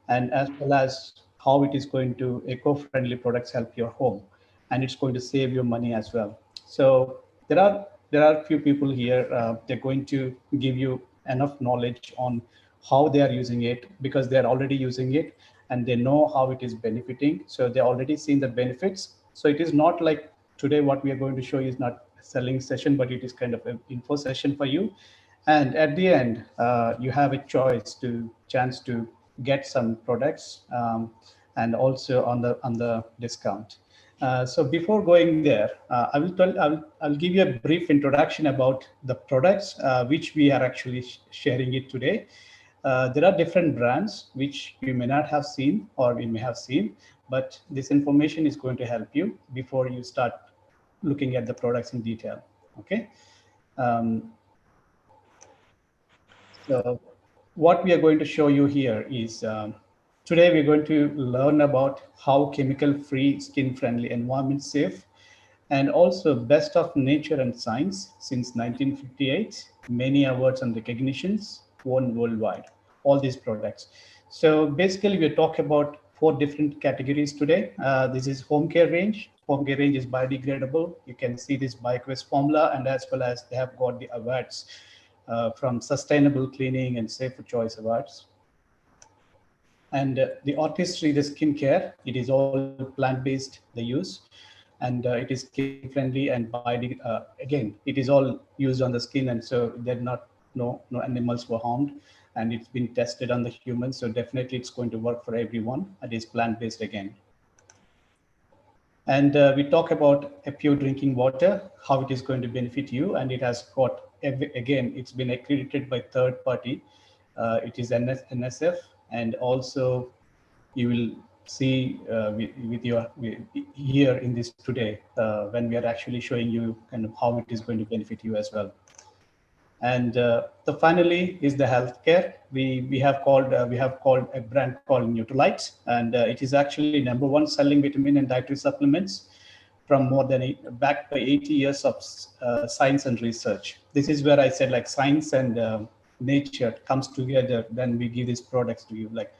and as well as how it is going to eco-friendly products help your home, and it's going to save you money as well. So there are few people here. They're going to give you enough knowledge on how they are using it, because they're already using it and they know how it is benefiting. So they already seen the benefits. So it is not like today what we are going to show you is not a selling session, but it is kind of an info session for you. And at the end, you have a chance to get some products, and also on the discount. So before going there, I'll give you a brief introduction about the products which we are actually sharing it today. There are different brands which you may not have seen or we may have seen, but this information is going to help you before you start looking at the products in detail. Okay. Um, so what we are going to show you here is, today we're going to learn about how chemical-free, skin-friendly, environment-safe, and also best of nature and science since 1958, many awards and recognitions won worldwide, all these products. So basically we talk about four different categories today. This is home care range. Home care range is biodegradable. You can see this BioQuest formula, and as well as they have got the awards from Sustainable Cleaning and Safer Choice Awards. And the artistry, the skincare, it is all plant-based, the use, and it is skin-friendly and again, it is all used on the skin, and so they're not no animals were harmed, and it's been tested on the humans, so definitely it's going to work for everyone. It is plant-based again. And we talk about a pure drinking water, how it is going to benefit you. And it has got, again, it's been accredited by third party. It is NSF. And also you will see here in this today, when we are actually showing you kind of how it is going to benefit you as well. And the finally is the healthcare. We have called a brand called Neutralite, and it is actually #1 selling vitamin and dietary supplements from more than backed by 80 years of science and research. This is where I said like science and nature comes together when we give these products to you. Like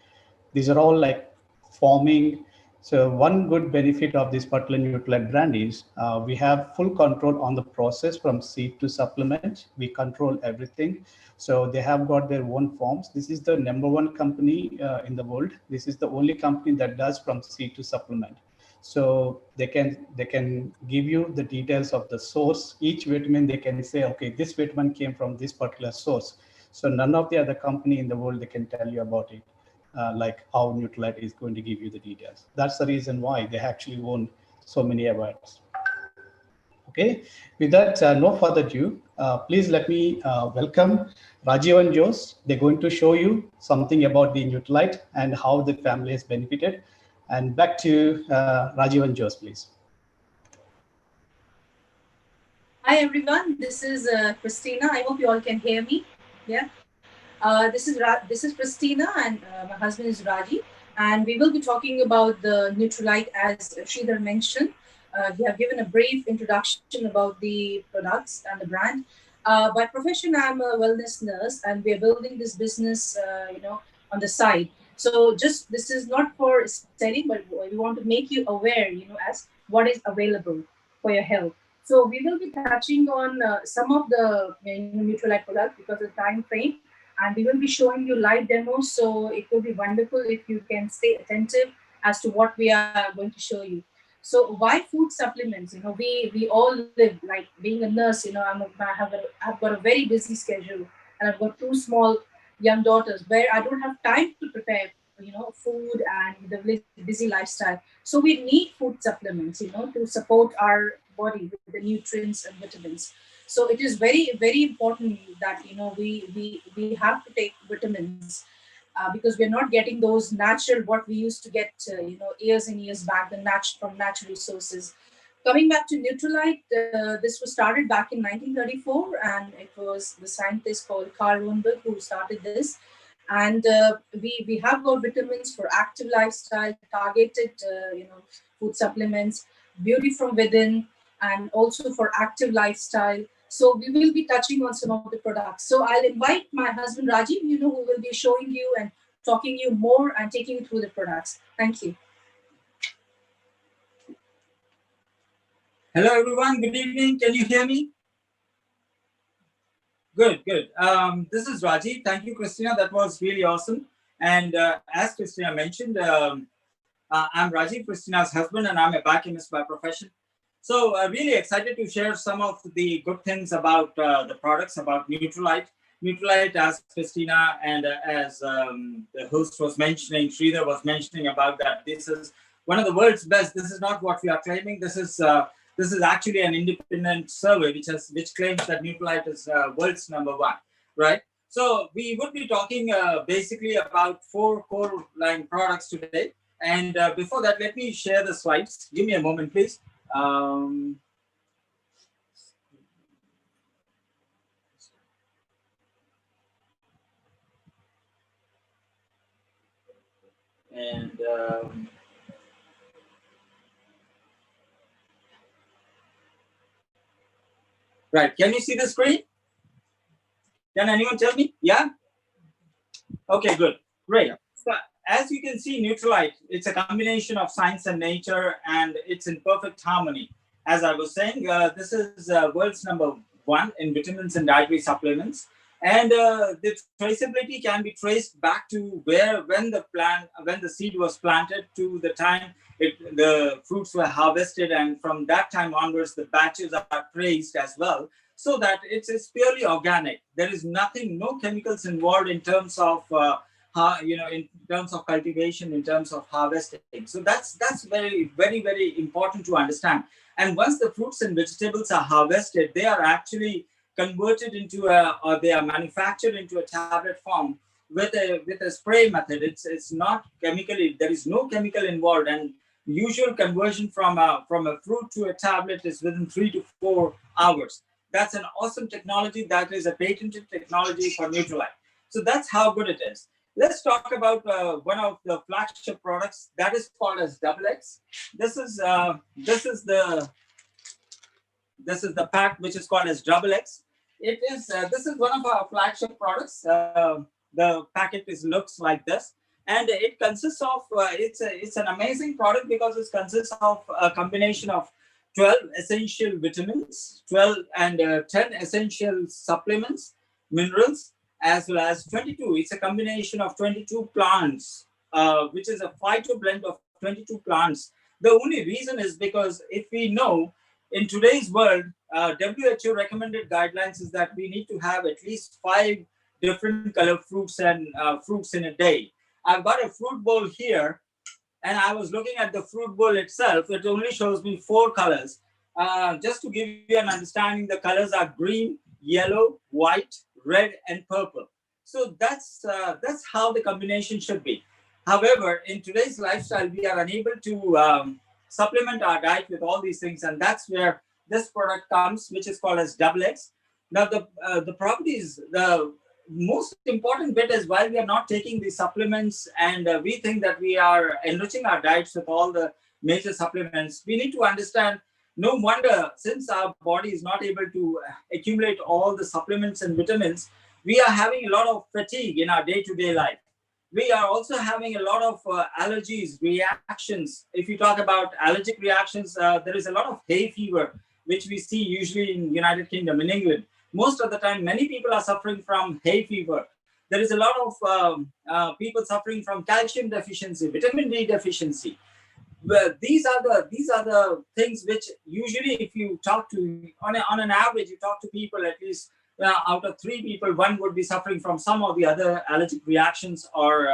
these are all like forming. So one good benefit of this particular Nutrilite brand is we have full control on the process from seed to supplement. We control everything. So they have got their own forms. This is the #1 company in the world. This is the only company that does from seed to supplement. So they can give you the details of the source. Each vitamin they can say, okay, this vitamin came from this particular source. So none of the other company in the world they can tell you about it. Like how Nutrilite is going to give you the details. That's the reason why they actually won so many awards. Okay, with that, no further ado, please let me welcome Rajiv and Jose. They're going to show you something about the Nutrilite and how the family has benefited. And back to Rajiv and Jose, please. Hi everyone, this is Christina. I hope you all can hear me. Yeah. This is Christina, and my husband is Raji, and we will be talking about the Nutrilite, as Sridhar mentioned. We have given a brief introduction about the products and the brand. By profession, I'm a wellness nurse, and we are building this business, on the side. So, just this is not for selling, but we want to make you aware, as what is available for your health. So we will be touching on some of the Nutrilite products because of time frame, and we will be showing you live demos. So it will be wonderful if you can stay attentive as to what we are going to show you. So why food supplements? We all live like being a nurse. I've got a very busy schedule, and I've got two small young daughters where I don't have time to prepare food and the busy lifestyle. So we need food supplements to support our body with the nutrients and vitamins. So it is very very important that we have to take vitamins, because we're not getting those natural what we used to get years and years back, from natural resources. Coming back to Nutrilite, this was started back in 1934, and it was the scientist called Carl Rundberg who started this. And we have got vitamins for active lifestyle, targeted food supplements, beauty from within, and also for active lifestyle. So we will be touching on some of the products. So I'll invite my husband Rajiv, who will be showing you and talking you more and taking you through the products. Thank you. Hello, everyone. Good evening. Can you hear me? Good, good. This is Rajiv. Thank you, Christina. That was really awesome. And as Christina mentioned, I'm Rajiv, Christina's husband, and I'm a biochemist by profession. So really excited to share some of the good things about the products, about Neutralite. Neutralite, as Christina and as the host was mentioning, Sridhar was mentioning about that this is one of the world's best. This is not what we are claiming. This is actually an independent survey which claims that Neutralite is world's #1, right? So we would be talking basically about 4 core line products today. And before that, let me share the slides. Give me a moment, please. And right, can you see the screen? Can anyone tell me? Yeah? Okay, good, great. So as you can see, Neutralite, it's a combination of science and nature, and it's in perfect harmony. As I was saying, this is world's #1 in vitamins and dietary supplements. And the traceability can be traced back to when the seed was planted to the time the fruits were harvested, and from that time onwards, the batches are traced as well, so that it's purely organic. There is nothing, no chemicals involved in terms of in terms of cultivation, in terms of harvesting. So that's very, very, very important to understand. And once the fruits and vegetables are harvested, they are actually converted into or they are manufactured into a tablet form with a spray method. It's not chemically, there is no chemical involved, and usual conversion from a fruit to a tablet is within 3 to 4 hours. That's an awesome technology. That is a patented technology for Neutralite. So that's how good it is. Let's talk about one of the flagship products that is called as Double X. This is the pack which is called as Double X. It is this is one of our flagship products. The packet looks like this, and it consists of it's an amazing product because it consists of a combination of 12 essential vitamins, 12 and 10 essential supplements, minerals, as well as 22. It's a combination of 22 plants, which is a phyto blend of 22 plants. The only reason is because if we know in today's world, WHO recommended guidelines is that we need to have at least 5 different color fruits in a day. I've got a fruit bowl here, and I was looking at the fruit bowl itself. It only shows me 4 colors. Just to give you an understanding, the colors are green, yellow, white, red, and purple. So that's how the combination should be. However, in today's lifestyle, we are unable to supplement our diet with all these things, and that's where this product comes, which is called as Double X. Now, the properties, the most important bit is while we are not taking these supplements and we think that we are enriching our diets with all the major supplements, we need to understand, no wonder, since our body is not able to accumulate all the supplements and vitamins, we are having a lot of fatigue in our day-to-day life. We are also having a lot of allergies, reactions. If you talk about allergic reactions, there is a lot of hay fever, which we see usually in United Kingdom, in England. Most of the time, many people are suffering from hay fever. There is a lot of people suffering from calcium deficiency, vitamin D deficiency. Well, these are the things which usually, if you talk to on an average, you talk to people, at least out of 3 people, 1 would be suffering from some of the other allergic reactions or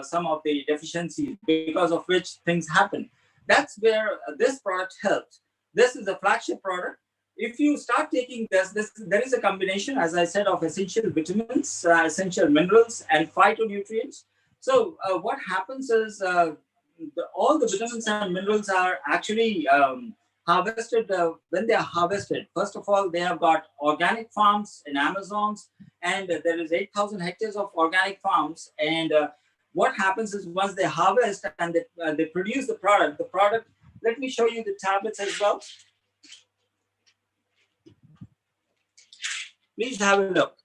some of the deficiencies because of which things happen. That's where this product helps. This is a flagship product. If you start taking this, there is a combination, as I said, of essential vitamins, essential minerals, and phytonutrients. So what happens is all the vitamins and minerals are actually harvested. When they are harvested, first of all, they have got organic farms in Amazons, and there is 8,000 hectares of organic farms. And what happens is once they harvest and they produce the product, let me show you the tablets as well. Please have a look.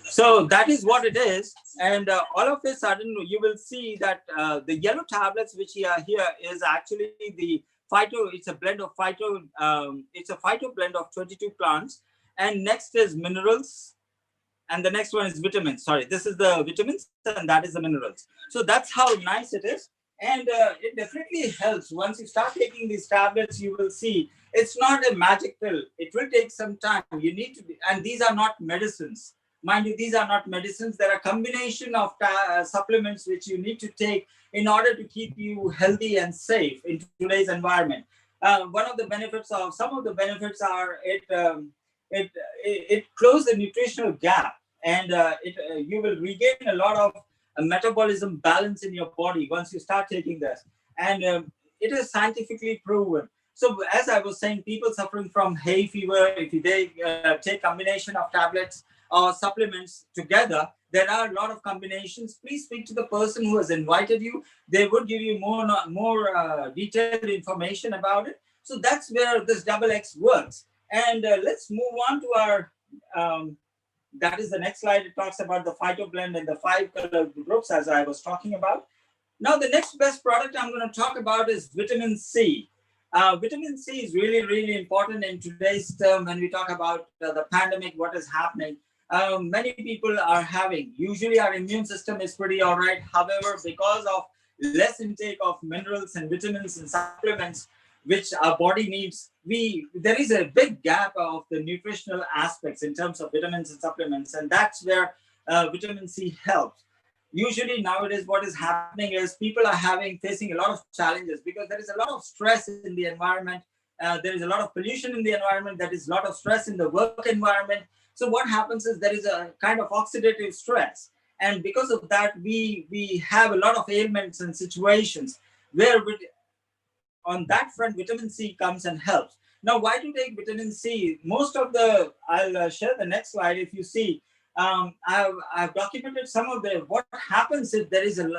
So that is what it is, and all of a sudden you will see that the yellow tablets which are here is actually the phyto. It's a blend of phyto. It's a phyto blend of 22 plants, and next is minerals, and the next one is vitamins. Sorry, this is the vitamins and that is the minerals. So that's how nice it is, and it definitely helps. Once you start taking these tablets, you will see it's not a magic pill. It will take some time. You need to be, and these are not medicines. Mind you, these are not medicines. There are combination of supplements which you need to take in order to keep you healthy and safe in today's environment. One of the benefits of some of the benefits are it it closes the nutritional gap, and you will regain a lot of metabolism balance in your body once you start taking this, and it is scientifically proven. So as I was saying, people suffering from hay fever, if they take combination of tablets or supplements together, there are a lot of combinations. Please speak to the person who has invited you. They would give you more detailed information about it. So that's where this double X works. And let's move on to our, that is the next slide. It talks about the phytoblend and the 5 color groups as I was talking about. Now, the next best product I'm going to talk about is vitamin C. Vitamin C is really, really important in today's term when we talk about the pandemic, what is happening. Many people are having, usually our immune system is pretty all right. However, because of less intake of minerals and vitamins and supplements, which our body needs, there is a big gap of the nutritional aspects in terms of vitamins and supplements, and that's where vitamin C helps. Usually nowadays what is happening is people are facing a lot of challenges because there is a lot of stress in the environment. There is a lot of pollution in the environment. There is a lot of stress in the work environment. So what happens is there is a kind of oxidative stress, and because of that we have a lot of ailments and situations where on that front vitamin C comes and helps. Now, why to take vitamin C? Most of the, I'll share the next slide. If you see, I've documented some of the what happens if there is a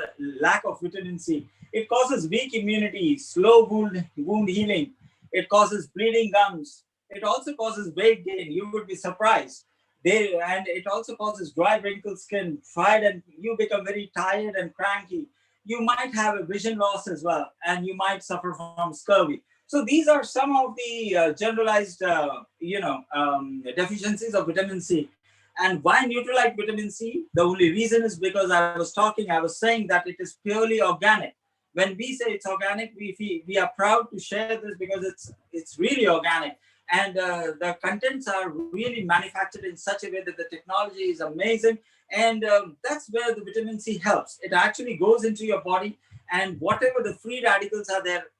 lack of vitamin C. It causes weak immunity, slow wound healing. It causes bleeding gums. It also causes weight gain. You would be surprised. And it also causes dry, wrinkled skin, tired, and you become very tired and cranky. You might have a vision loss as well, and you might suffer from scurvy. So these are some of the generalized, deficiencies of vitamin C. And why neutralite vitamin C? The only reason is because I was saying that it is purely organic. When we say it's organic, we are proud to share this because it's really organic. And the contents are really manufactured in such a way that the technology is amazing. And that's where the vitamin C helps. It actually goes into your body, and whatever the free radicals are there,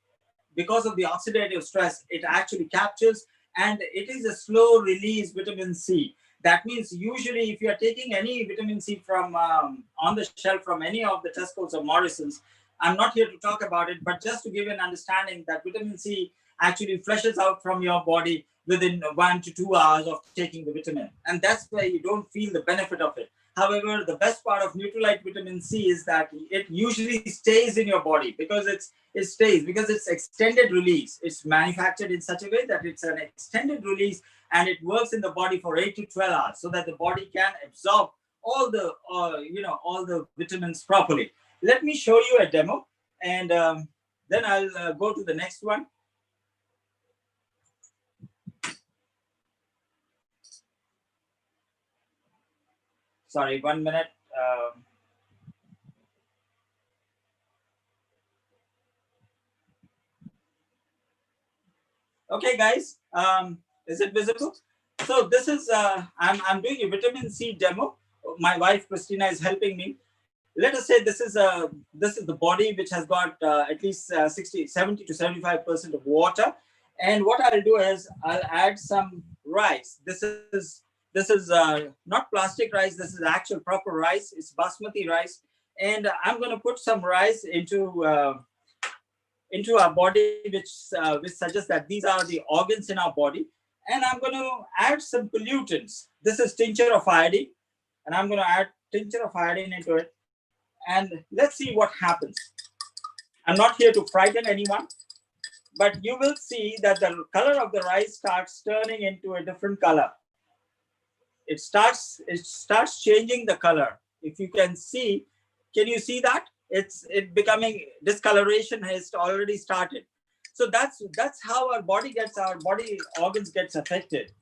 because of the oxidative stress, it actually captures, and it is a slow release vitamin C. That means usually if you are taking any vitamin C from on the shelf from any of the Tesco's or Morrison's, I'm not here to talk about it, but just to give you an understanding that vitamin C actually flushes out from your body within 1 to 2 hours of taking the vitamin. And that's where you don't feel the benefit of it. However, the best part of Neutralite vitamin C is that it usually stays in your body because it's extended release. It's manufactured in such a way that it's an extended release, and it works in the body for 8 to 12 hours so that the body can absorb all the vitamins properly. Let me show you a demo, and then I'll go to the next one. Sorry, 1 minute. Okay, guys, is it visible? So this is, I'm doing a vitamin C demo. My wife, Christina, is helping me. Let us say this is the body which has got at least 70 to 75% of water. And what I'll do is I'll add some rice. This is not plastic rice. This is actual proper rice. It's basmati rice. And I'm going to put some rice into our body, which suggests that these are the organs in our body. And I'm going to add some pollutants. This is tincture of iodine, and I'm going to add tincture of iodine into it. And let's see what happens. I'm not here to frighten anyone, but you will see that the color of the rice starts turning into a different color. it starts changing the color. If you can you see that it becoming discoloration has already started. So that's how our body organs gets affected.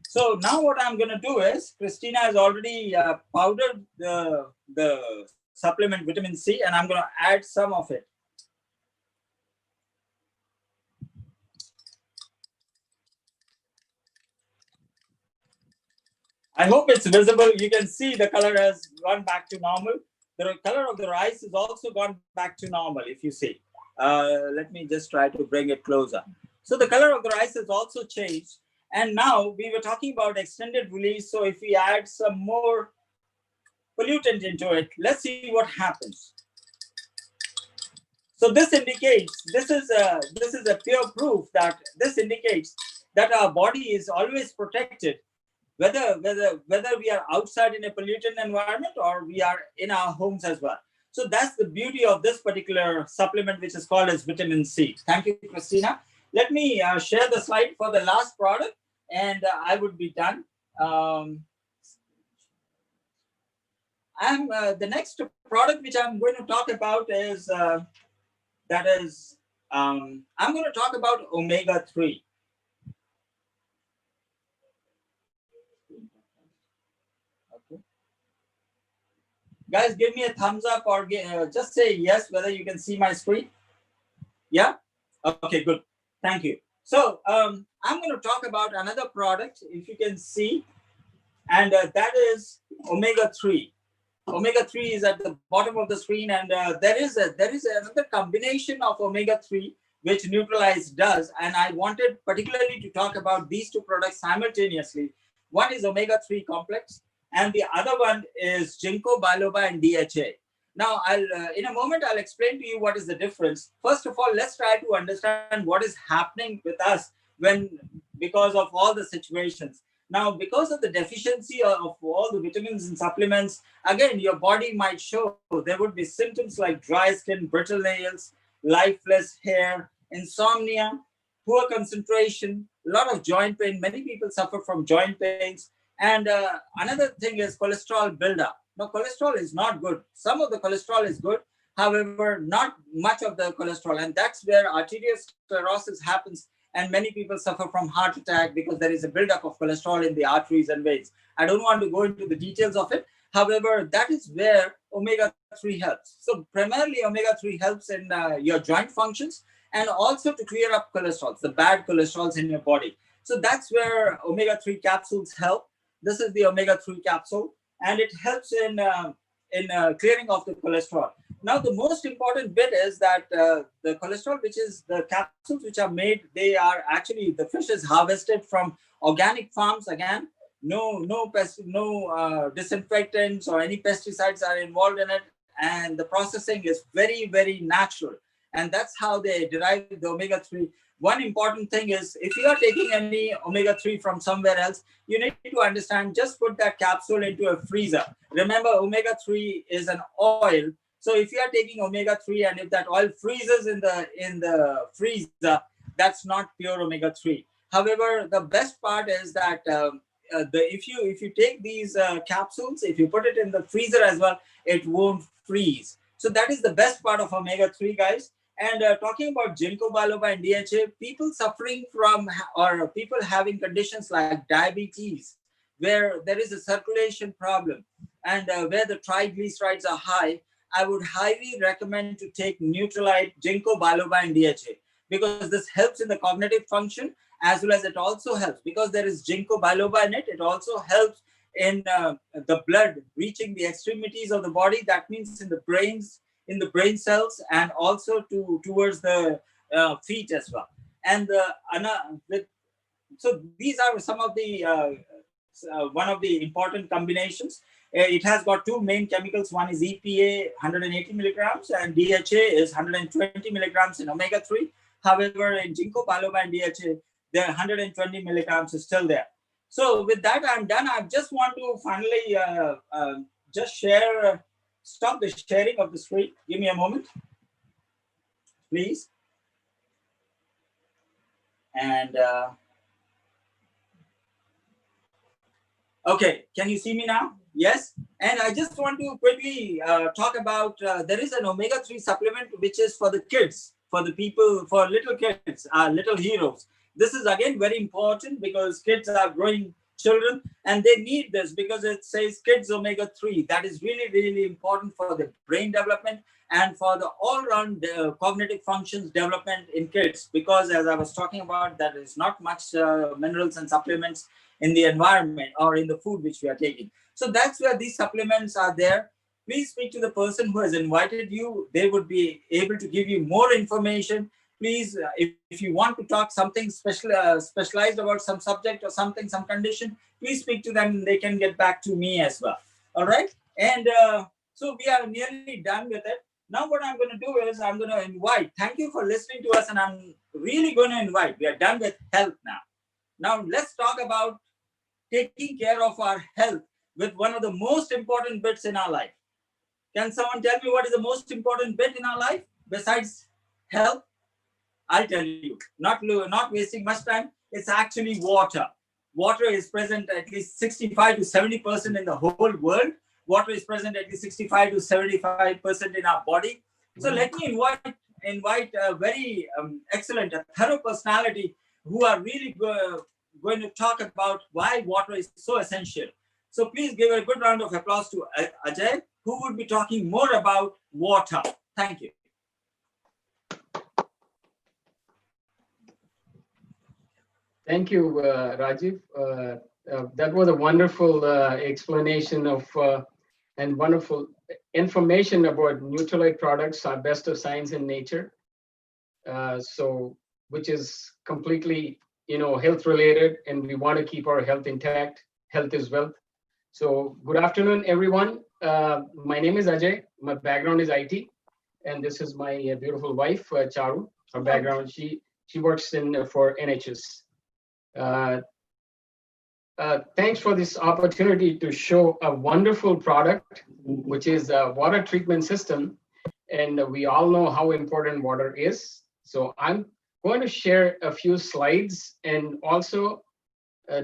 So now what I'm going to do is, Christina has already powdered the supplement vitamin C, and I'm going to add some of it. I hope it's visible. You can see the color has gone back to normal. The color of the rice is also gone back to normal, if you see. Let me just try to bring it closer. So the color of the rice has also changed. And now we were talking about extended release. So if we add some more pollutant into it, let's see what happens. So this indicates, this is a pure proof that this indicates that our body is always protected, whether we are outside in a polluted environment or we are in our homes as well. So that's the beauty of this particular supplement, which is called as vitamin C. Thank you, Christina. Let me share the slide for the last product, and I would be done. The next product which I'm going to talk about is I'm going to talk about omega-3. Okay. Guys, give me a thumbs up or just say yes whether you can see my screen. Yeah? Okay, good. Thank you. So I'm going to talk about another product, if you can see, and that is omega-3. Omega-3 is at the bottom of the screen, and there is another combination of omega-3 which Neutralize does, and I wanted particularly to talk about these two products simultaneously. One is omega-3 complex, and the other one is ginkgo biloba and DHA. Now, in a moment I'll explain to you what is the difference. First of all, let's try to understand what is happening with us because of all the situations. Now, because of the deficiency of all the vitamins and supplements, again, your body might show there would be symptoms like dry skin, brittle nails, lifeless hair, insomnia, poor concentration, a lot of joint pain. Many people suffer from joint pains. And another thing is cholesterol buildup. Now, cholesterol is not good. Some of the cholesterol is good. However, not much of the cholesterol. And that's where arteriosclerosis happens. And many people suffer from heart attack because there is a buildup of cholesterol in the arteries and veins. I don't want to go into the details of it. However, that is where omega-3 helps. So primarily, omega-3 helps in your joint functions and also to clear up cholesterols, the bad cholesterols in your body. So that's where omega-3 capsules help. This is the omega-3 capsule, and it helps in clearing of the cholesterol. Now, the most important bit is that the cholesterol, which is the capsules which are made, they are actually, the fish is harvested from organic farms. Again, no disinfectants or any pesticides are involved in it, and the processing is very, very natural. And that's how they derive the omega-3. One important thing is, if you are taking any omega-3 from somewhere else, you need to understand, just put that capsule into a freezer. Remember, omega-3 is an oil. So if you are taking omega-3 and if that oil freezes in the freezer, that's not pure omega-3. However, the best part is that if you take these capsules, if you put it in the freezer as well, it won't freeze. So that is the best part of omega-3, guys. And talking about ginkgo biloba and DHA, people suffering from or people having conditions like diabetes, where there is a circulation problem and where the triglycerides are high, I would highly recommend to take Neutralite, ginkgo biloba, and DHA, because this helps in the cognitive function, as well as it also helps because there is ginkgo biloba in it. It also helps in the blood reaching the extremities of the body. That means in the brain cells, and also towards the feet as well. And so these are some of the one of the important combinations. It has got two main chemicals. One is EPA 180 milligrams and DHA is 120 milligrams in omega-3. However, in ginkgo biloba and DHA, the 120 milligrams is still there. So with that, I'm done. I just want to finally just stop the sharing of the screen. Give me a moment, please. And Okay, can you see me now? Yes. And I just want to quickly talk about there is an omega-3 supplement which is for the kids, for the people, for little kids, little heroes. This is again very important because kids are growing children and they need this because it says kids omega-3. That is really, really important for the brain development and for the all-round cognitive functions development in kids. Because as I was talking about, there is not much minerals and supplements in the environment or in the food which we are taking. So that's where these supplements are there. Please speak to the person who has invited you. They would be able to give you more information. Please, if you want to talk something specialized about some subject or something, some condition, please speak to them. They can get back to me as well. All right. And so we are nearly done with it. Now what I'm going to do is I'm going to invite. Thank you for listening to us. And I'm really going to invite. We are done with health now. Now let's talk about taking care of our health with one of the most important bits in our life. Can someone tell me what is the most important bit in our life besides health? I'll tell you. Not wasting much time. It's actually water. Water is present at least 65 to 70% in the whole world. Water is present at least 65 to 75% in our body. So let me invite a very excellent, a thorough personality who are really going to talk about why water is so essential. So please give a good round of applause to Ajay, who would be talking more about water. Thank you. Thank you, Rajiv. That was a wonderful explanation of and wonderful information about Nutrilite products are best of science and nature. So, which is completely, health related, and we want to keep our health intact. Health is wealth. So, good afternoon, everyone. My name is Ajay. My background is IT, and this is my beautiful wife, Charu. Her background, she works in for NHS. Thanks for this opportunity to show a wonderful product, which is a water treatment system. And we all know how important water is. So I'm going to share a few slides and also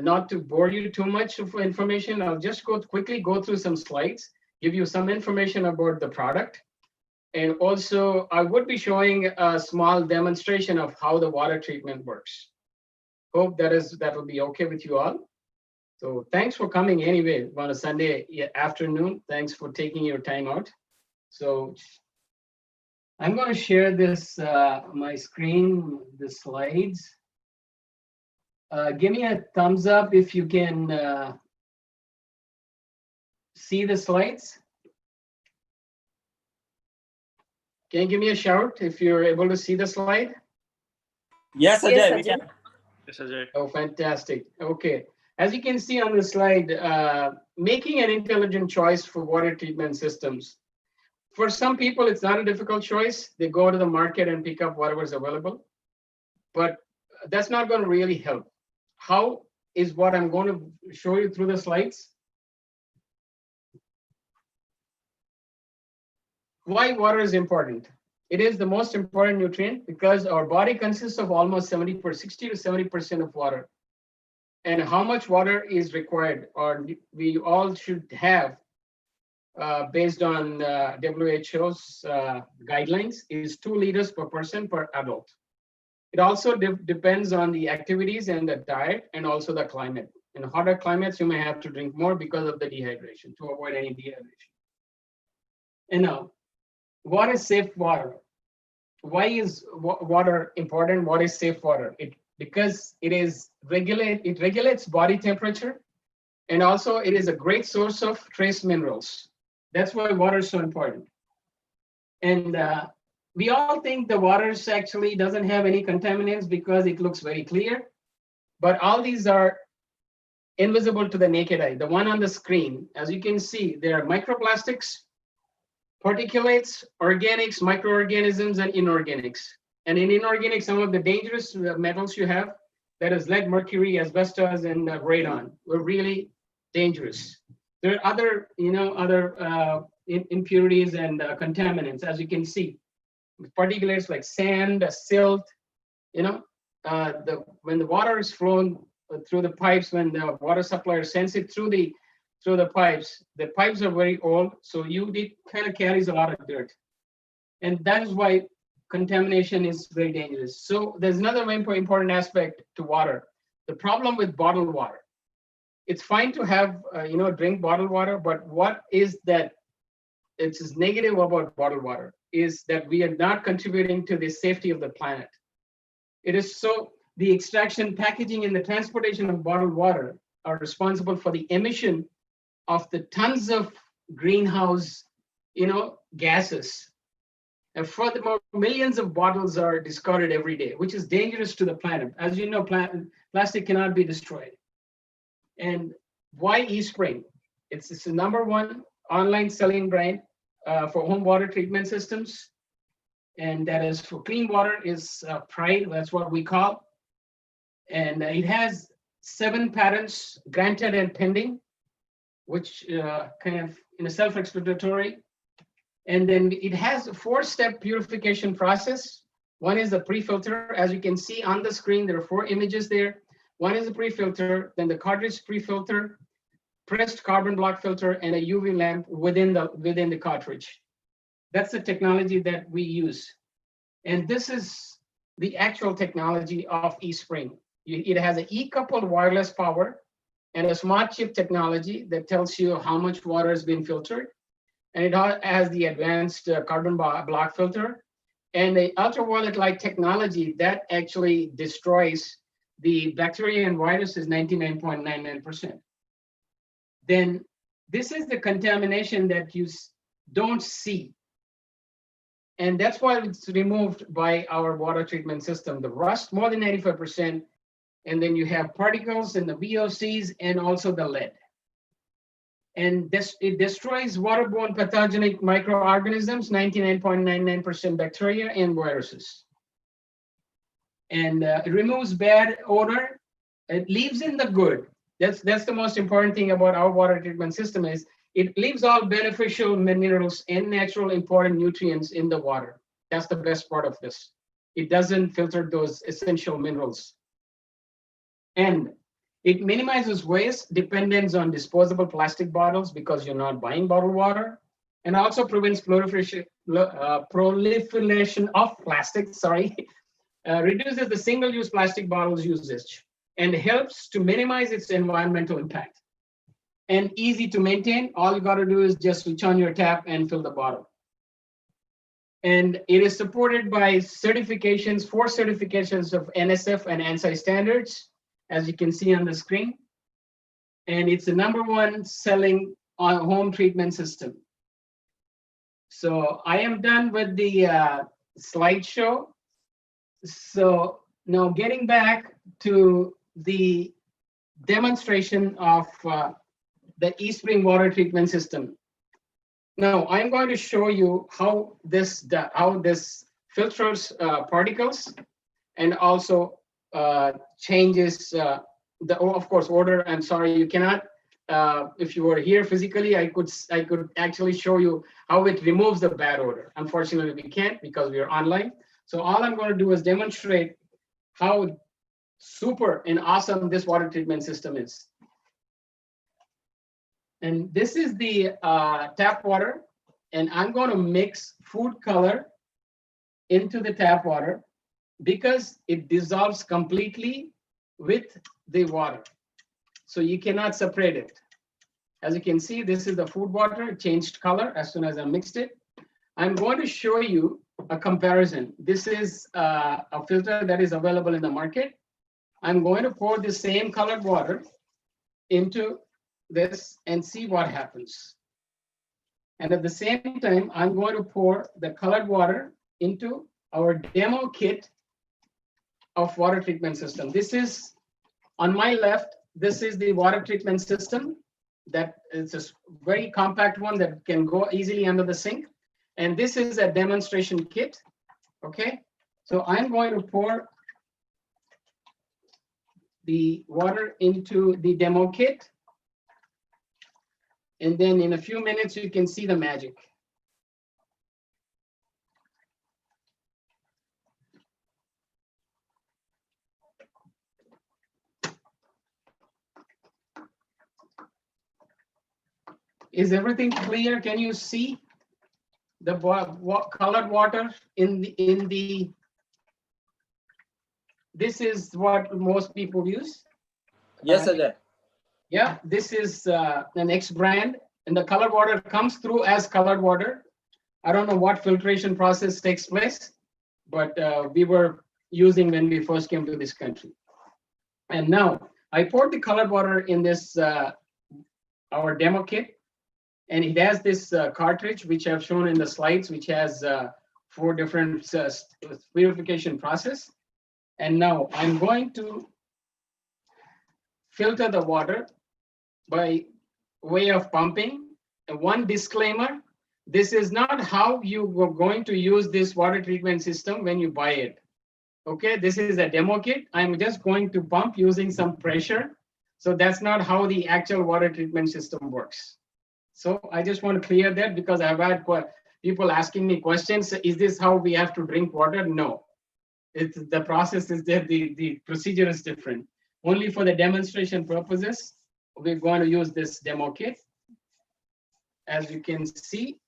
not to bore you too much of information. I'll just quickly go through some slides, give you some information about the product. And also I would be showing a small demonstration of how the water treatment works. Hope that will be okay with you all. So thanks for coming anyway on a Sunday afternoon. Thanks for taking your time out. So I'm going to share this, my screen, the slides. Give me a thumbs up if you can see the slides. Can you give me a shout if you're able to see the slide? Yes, Ajay. Yes, Ajay. Yes, Ajay. Oh, fantastic. Okay. As you can see on the slide, making an intelligent choice for water treatment systems. For some people, it's not a difficult choice. They go to the market and pick up whatever's available. But that's not going to really help. How is what I'm going to show you through the slides. Why water is important. It is the most important nutrient because our body consists of almost 60 to 70% of water. And how much water is required, or we all should have, based on WHO's guidelines, is 2 liters per person per adult. It also depends on the activities and the diet and also the climate. In hotter climates, you may have to drink more because of the dehydration, to avoid any dehydration. And now, what is safe water? Why is water important? What is safe water? Because it regulates body temperature, and also it is a great source of trace minerals. That's why water is so important. And we all think the water actually doesn't have any contaminants because it looks very clear, but all these are invisible to the naked eye. The one on the screen, as you can see, there are microplastics, particulates, organics, microorganisms, and inorganics. And in inorganics, some of the dangerous metals you have, that is lead, mercury, asbestos, and radon, were really dangerous. There are other, impurities and contaminants, as you can see. Particulates like sand, silt, when the water is flowing through the pipes when the water supplier sends it through the pipes. The pipes are very old, so it kind of carries a lot of dirt, and that is why contamination is very dangerous. So there's another very important aspect to water. The problem with bottled water. It's fine to have drink bottled water, but what is that? It's negative about bottled water is that we are not contributing to the safety of the planet. It is so the extraction, packaging, and the transportation of bottled water are responsible for the emission of the tons of greenhouse, gases. And furthermore, millions of bottles are discarded every day, which is dangerous to the planet. As you know, plastic cannot be destroyed. And why eSpring? It's the number one online selling brand for home water treatment systems. And that is for clean water is Pride, that's what we call. And it has 7 patents granted and pending, which kind of self-explanatory. And then it has a 4-step purification process. One is the pre-filter. As you can see on the screen, there are 4 images there. One is the pre-filter, then the cartridge pre-filter, pressed carbon block filter, and a UV lamp within the cartridge. That's the technology that we use. And this is the actual technology of eSpring. It has an e-coupled wireless power and a smart chip technology that tells you how much water has been filtered. And it has the advanced carbon block filter and the ultraviolet light technology that actually destroys the bacteria and viruses 99.99%. Then this is the contamination that you don't see. And that's why it's removed by our water treatment system. The rust, more than 95%. And then you have particles in the VOCs and also the lead. And it destroys waterborne pathogenic microorganisms, 99.99% bacteria and viruses. And it removes bad odor. It leaves in the good. That's the most important thing about our water treatment system is it leaves all beneficial minerals and natural important nutrients in the water. That's the best part of this. It doesn't filter those essential minerals. And it minimizes waste, dependence on disposable plastic bottles because you're not buying bottled water, and also prevents proliferation of plastic, reduces the single-use plastic bottles usage, and helps to minimize its environmental impact. And easy to maintain, all you gotta do is just switch on your tap and fill the bottle. And it is supported by 4 certifications of NSF and ANSI standards, as you can see on the screen. And it's the #1 selling on home treatment system. So I am done with the slideshow. So now getting back to the demonstration of the eSpring water treatment system. Now I'm going to show you how this filters particles and also changes of course odor. I'm sorry, you cannot if you were here physically, I could actually show you how it removes the bad odor. Unfortunately we can't because we are online. So all I'm going to do is demonstrate how super and awesome this water treatment system is. And this is the tap water, and I'm going to mix food color into the tap water because it dissolves completely with the water. So you cannot separate it. As you can see, this is the food water. It changed color as soon as I mixed it. I'm going to show you a comparison. This is a filter that is available in the market. I'm going to pour the same colored water into this and see what happens. And at the same time, I'm going to pour the colored water into our demo kit of water treatment system. This is on my left. This is the water treatment system that is a very compact one that can go easily under the sink. And this is a demonstration kit. Okay, so I'm going to pour the water into the demo kit. And then in a few minutes, you can see the magic. Is everything clear? Can you see the colored water in the, this is what most people use. Yes, Ajay. Yeah, this is the next brand, and the colored water comes through as colored water. I don't know what filtration process takes place, but we were using when we first came to this country. And now I poured the colored water in this our demo kit, and it has this cartridge which I've shown in the slides, which has 4 different purification process. And now I'm going to filter the water by way of pumping. And one disclaimer, this is not how you are going to use this water treatment system when you buy it. Okay, this is a demo kit. I'm just going to pump using some pressure. So that's not how the actual water treatment system works. So I just want to clear that, because I've had people asking me questions. Is this how we have to drink water? No, the process is there. The procedure is different. Only for the demonstration purposes, we're going to use this demo kit. As you can see,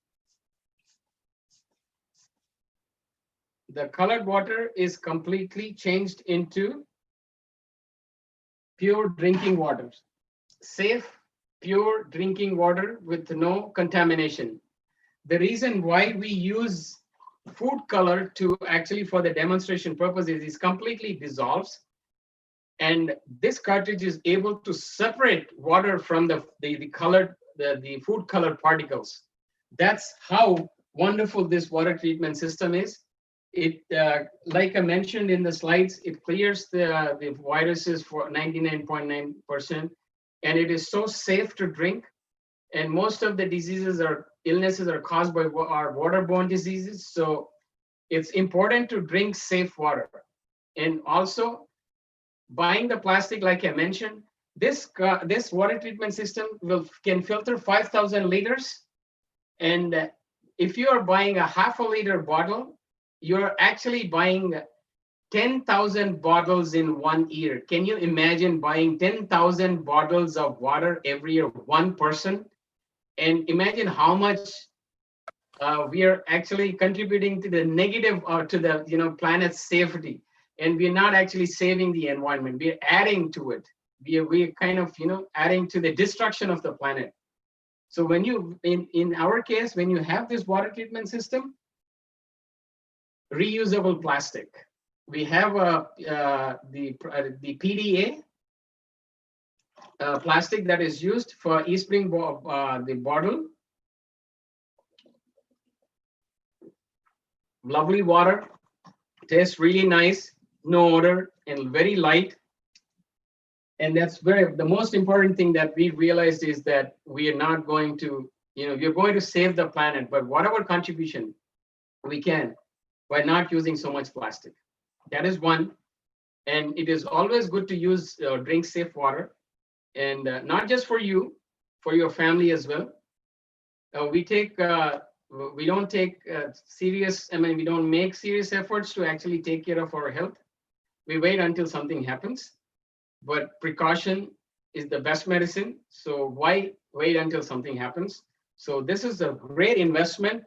the colored water is completely changed into pure drinking water, safe, pure drinking water with no contamination. The reason why we use food color to actually for the demonstration purposes is completely dissolves. And this cartridge is able to separate water from the food colored particles. That's how wonderful this water treatment system is. It, like I mentioned in the slides, it clears the viruses for 99.9%, and it is so safe to drink. And most of the diseases or illnesses are caused by our waterborne diseases. So it's important to drink safe water. And also, buying the plastic, like I mentioned, this water treatment system can filter 5,000 liters. And if you are buying a half a liter bottle, you're actually buying 10,000 bottles in 1 year. Can you imagine buying 10,000 bottles of water every year, one person? And imagine how much we are actually contributing to the negative or to the planet's safety. And we're not actually saving the environment. We're adding to it. We're kind of adding to the destruction of the planet. So when you, in our case, when you have this water treatment system, reusable plastic. We have the PDA plastic that is used for e-spring the bottle. Lovely water, tastes really nice, no odor, and very light. And that's the most important thing that we realized is that we are not going to, we're going to save the planet, but whatever contribution we can by not using so much plastic. That is one. And it is always good to use drink safe water, and not just for you, for your family as well. We don't take serious, we don't make serious efforts to actually take care of our health. We wait until something happens, but precaution is the best medicine. So why wait until something happens? So this is a great investment.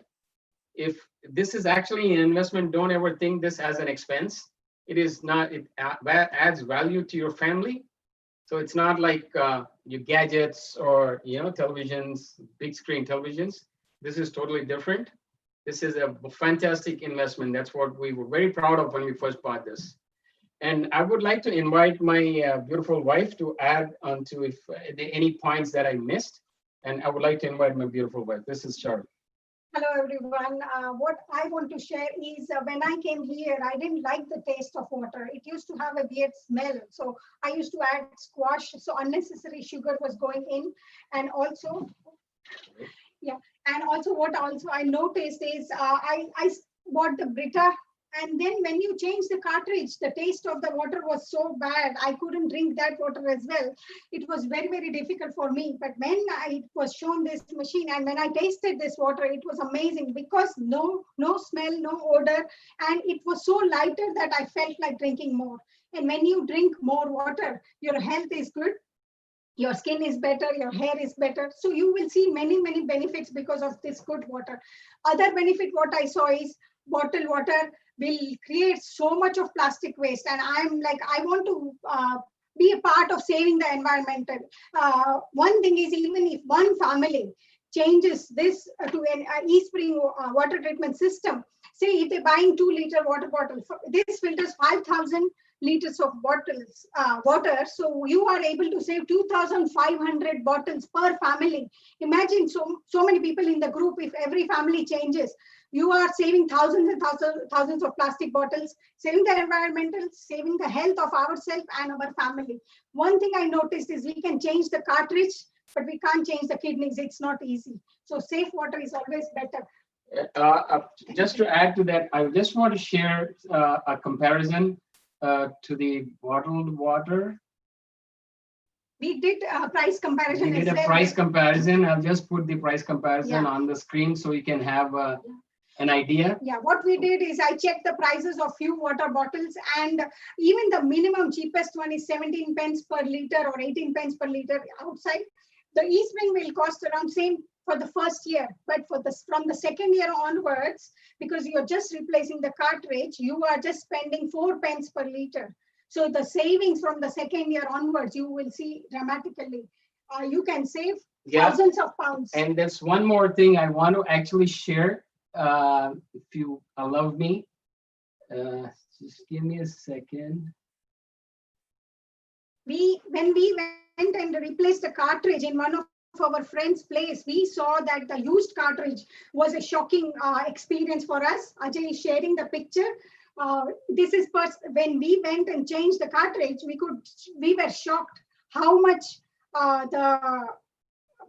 If this is actually an investment, don't ever think this as an expense. It is not, it adds value to your family. So it's not like your gadgets or televisions, big screen televisions. This is totally different. This is a fantastic investment. That's what we were very proud of when we first bought this. And I would like to invite my beautiful wife to add on to if any points that I missed. And I would like to invite my beautiful wife. This is Charlotte. Hello, everyone. What I want to share is when I came here, I didn't like the taste of water. It used to have a weird smell. So I used to add squash. So unnecessary sugar was going in. And also, what I noticed is I bought the Brita. And then when you change the cartridge, the taste of the water was so bad. I couldn't drink that water as well. It was very, very difficult for me. But when I was shown this machine and when I tasted this water, it was amazing because no smell, no odor. And it was so lighter that I felt like drinking more. And when you drink more water, your health is good. your skin is better, your hair is better. So you will see many, many benefits because of this good water. Other benefit what I saw is bottled water will create so much of plastic waste. And I'm like, I want to be a part of saving the environmental. One thing is, even if one family changes this to an e-spring water treatment system, say if they're buying 2-liter water bottle, this filters 5,000 liters of bottles water, so you are able to save 2,500 bottles per family. Imagine so many people in the group. If every family changes, you are saving thousands and thousands of plastic bottles, saving the environmental, saving the health of ourselves and our family. One thing I noticed is we can change the cartridge, but we can't change the kidneys. It's not easy. So safe water is always better. Just to add to that, I just want to share a comparison to the bottled water. We did a price comparison. We did a price comparison. I'll just put the price comparison on the screen so you can have an idea. Yeah, what we did is I checked the prices of few water bottles, and even the minimum cheapest one is 17 pence per liter or 18 pence per liter outside. The e-spring will cost around same for the first year, but for from the second year onwards, because you're just replacing the cartridge, you are just spending 4 pence per liter. So the savings from the second year onwards, you will see dramatically. You can save thousands of pounds. And there's one more thing I want to actually share, if you allow me. Just give me a second. When we went and replaced the cartridge in one of our friend's place, we saw that the used cartridge was a shocking experience for us. Ajay is sharing the picture. This is when we went and changed the cartridge, we were shocked how much the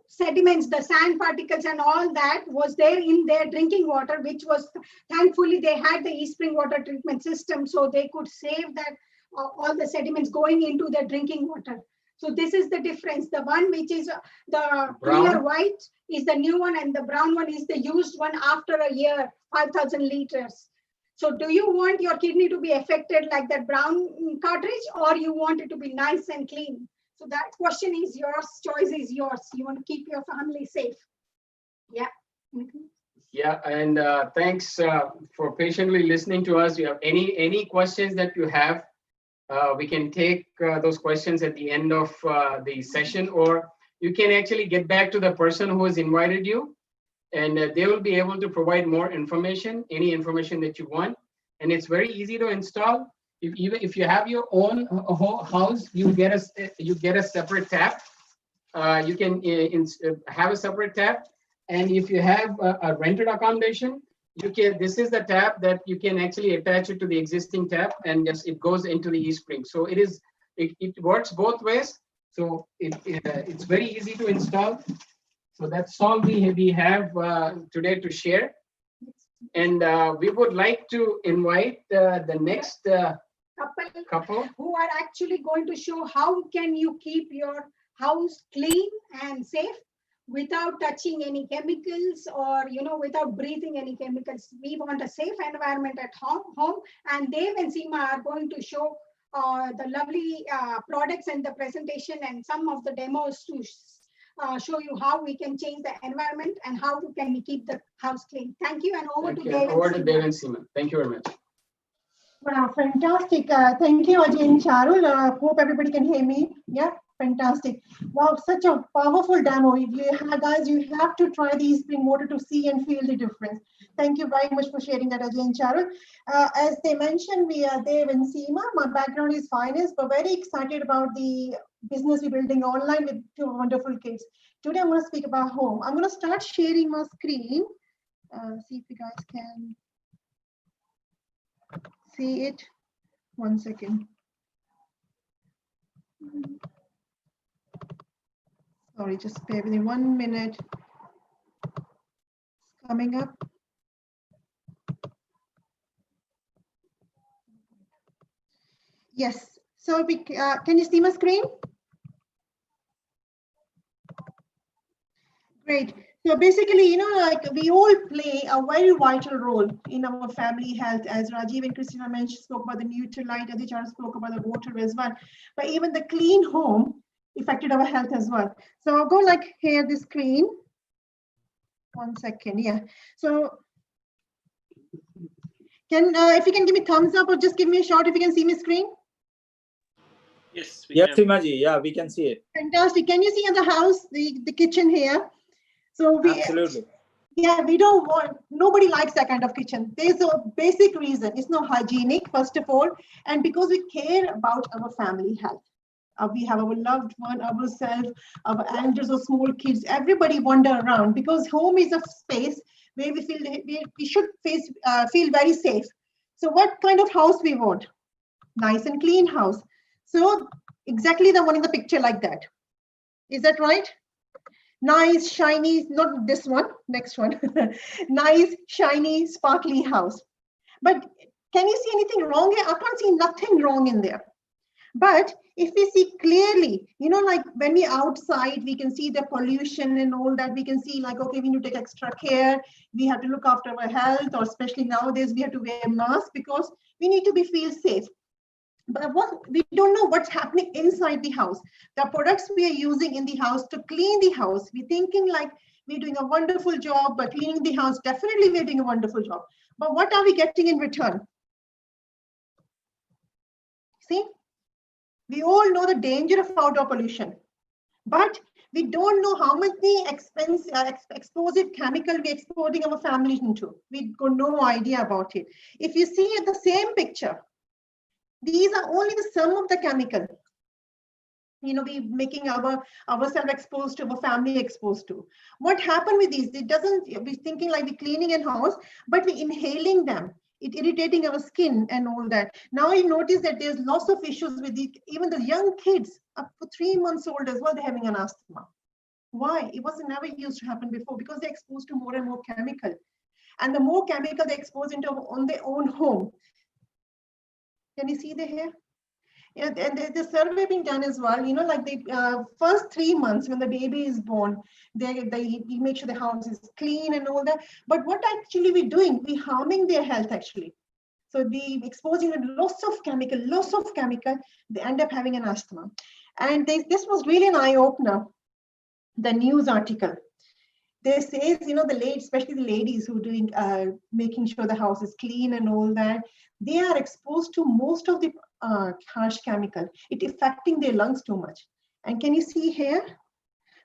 sediments, the sand particles and all that was there in their drinking water, which was, thankfully they had the e-spring water treatment system, so they could save that all the sediments going into their drinking water. So this is the difference. The one which is the clear white is the new one, and the brown one is the used one after a year, 5,000 liters. So do you want your kidney to be affected like that brown cartridge, or you want it to be nice and clean? So that question is yours, choice is yours. You want to keep your family safe. Yeah. Yeah, and thanks for patiently listening to us. You have any questions that you have, we can take those questions at the end of the session, or you can actually get back to the person who has invited you, and they will be able to provide more information, any information that you want. And it's very easy to install. Even if you have your own house, you get a separate tap. You can have a separate tap, and if you have a rented accommodation, this is the tap that you can actually attach it to the existing tap, and just it goes into the e-spring. So it works both ways. So it's very easy to install. So that's all we have today to share. And we would like to invite the next couple who are actually going to show how can you keep your house clean and safe without touching any chemicals, or without breathing any chemicals. We want a safe environment at home, and Dev and Seema are going to show the lovely products and the presentation and some of the demos to show you how we can change the environment and how can we keep the house clean. Thank you, and over to Dev. Over to Dev and Seema. Thank you very much. Wow, fantastic. Thank you, Ajay and Charul. Hope everybody can hear me. Yeah, fantastic. Wow, such a powerful demo. If you guys, you have to try the e-spring water to see and feel the difference. Thank you very much for sharing that, Ajay and Charul. As they mentioned, we are Dev and Seema. My background is finance, but very excited about the business we're building online with two wonderful kids. Today, I'm going to speak about home. I'm going to start sharing my screen. See if you guys can see it. 1 second. Sorry, just bear with me 1 minute. It's coming up. Yes. So we can you see my screen? Great. So basically, like we all play a very vital role in our family health, as Rajiv and Christina mentioned, spoke about the Nutrilite, as Chara spoke about the water as well. But even the clean home affected our health as well. So I'll go like here, the screen. 1 second, yeah. So can if you can give me thumbs up or just give me a shout if you can see my screen. Yes, Yes, Simaji. Yeah, we can see it. Fantastic. Can you see in the house, the kitchen here? So we Absolutely. yeah, we don't want, nobody likes that kind of kitchen. There's a basic reason. It's not hygienic, first of all, and because we care about our family health. We have our loved one, ourselves, our elders or small kids, everybody wander around because home is a space where we feel we should feel very safe. So what kind of house we want? Nice and clean house. So exactly the one in the picture like that. Is that right? Nice, shiny, not this one, next one. Nice, shiny, sparkly house. But can you see anything wrong here? I can't see nothing wrong in there. But if we see clearly, you know, like when we outside, we can see the pollution and all that. We can see like, okay, we need to take extra care. We have to look after our health, or especially nowadays, we have to wear masks because we need to feel safe. But what we don't know what's happening inside the house. The products we are using in the house to clean the house, we're thinking like we're doing a wonderful job, but cleaning the house, definitely we're doing a wonderful job. But what are we getting in return? See, we all know the danger of outdoor pollution, but we don't know how many explosive chemical we're exposing our families into. We've got no idea about it. If you see at the same picture, these are only the sum of the chemical. You know, we making ourselves exposed to, our family exposed to. What happened with these? It doesn't, we're thinking like we're cleaning in house, but we're inhaling them. It irritating our skin and all that. Now you notice that there's lots of issues with even the young kids up to 3 months old as well, they're having an asthma. Why? It was never used to happen before because they're exposed to more and more chemical. And the more chemical they expose into on their own home. Can you see the hair? Yeah, and there's a survey being done as well. You know, like the first 3 months when the baby is born, they make sure the house is clean and all that. But what actually we're doing, we're harming their health actually. So the exposing them lots of chemical, they end up having an asthma. And this was really an eye opener. The news article. They say, you know, the ladies, especially the ladies who are doing making sure the house is clean and all that, they are exposed to most of the harsh chemical. It affecting their lungs too much. And can you see here?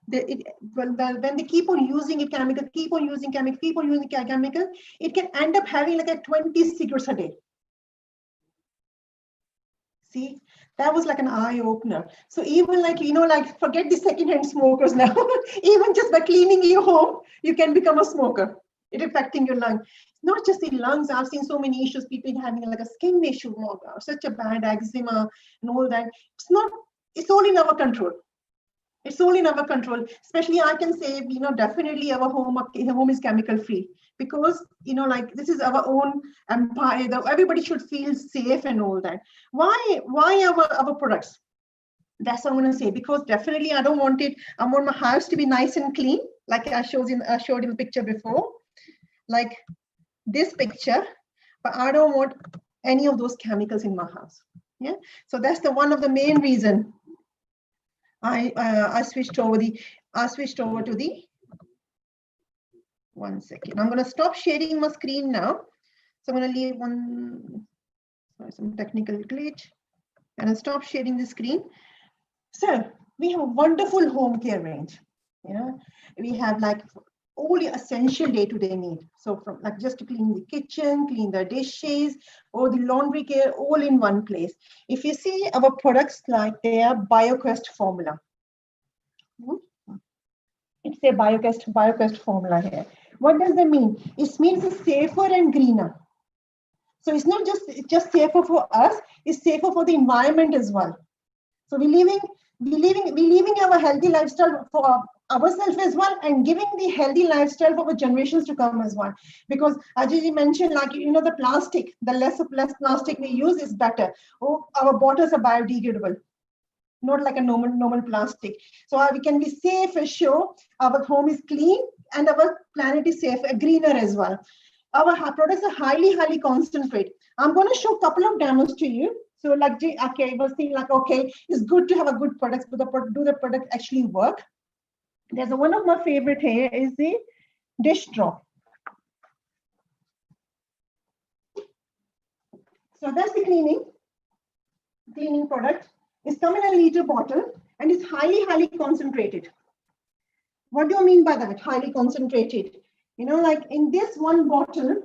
When they keep on using it, chemical, keep on using chemical, it can end up having like a 20 cigarettes a day. See, that was like an eye opener. So even like, you know, like forget the secondhand smokers now. Even just by cleaning your home, you can become a smoker. It affecting your lung. Not just the lungs. I've seen so many issues, people having like a skin issue, such a bad eczema and all that. It's all in our control. It's all in our control. Especially I can say, you know, definitely our home is chemical free because, you know, like this is our own empire. Everybody should feel safe and all that. Why our products? That's what I'm going to say, because definitely I don't want it. I want my house to be nice and clean, like I showed in the picture before, like this picture, but I don't want any of those chemicals in my house. Yeah. So that's the one of the main reason I switched over to the 1 second. I'm going to stop sharing my screen now. So I'm going to leave some technical glitch and I'll stop sharing the screen. So we have a wonderful home care range. Yeah, we have like all your essential day-to-day need. So from like just to clean the kitchen, clean the dishes, or the laundry care, all in one place. If you see our products, like they are BioQuest formula. It's a BioQuest formula here. What does that mean? It means it's safer and greener. So it's not just safer for us, it's safer for the environment as well. So we're living our healthy lifestyle for ourselves as well, and giving the healthy lifestyle for our generations to come as well. Because Ajay mentioned, like, you know, the plastic, the less plastic we use is better. Oh, our bottles are biodegradable, not like a normal plastic. So we can be safe and sure our home is clean and our planet is safe, greener as well. Our products are highly concentrated. I'm going to show a couple of demos to you. So like, okay, I was thinking like, okay, it's good to have a good product, but do the product actually work? There's one of my favorite here is the dish draw. So that's the cleaning product. It's come in a liter bottle and it's highly concentrated. What do you mean by that? Highly concentrated. You know, like in this one bottle,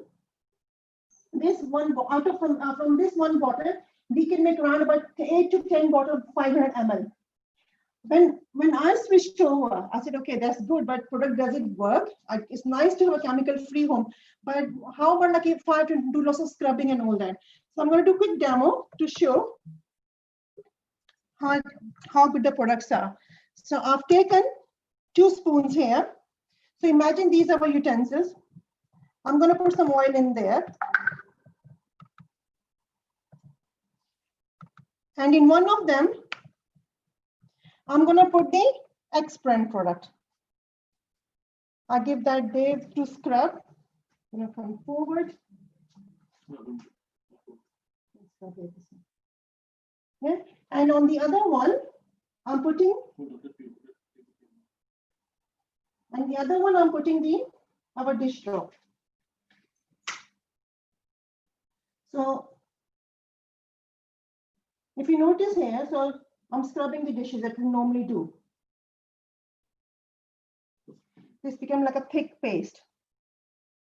from this one bottle, we can make around about 8 to 10 bottles, 500 ml. When I switched over, I said, okay, that's good, but product, does it work? It's nice to have a chemical-free home, but how about like if I have to do lots of scrubbing and all that? So I'm going to do a quick demo to show how good the products are. So I've taken 2 spoons here. So imagine these are our utensils. I'm going to put some oil in there. And in one of them, I'm going to put the X brand product. I give that Dave to scrub. I'm going to come forward. Yeah. And on the other one, I'm putting our dish draw. So if you notice here, so I'm scrubbing the dishes that we normally do. This becomes like a thick paste.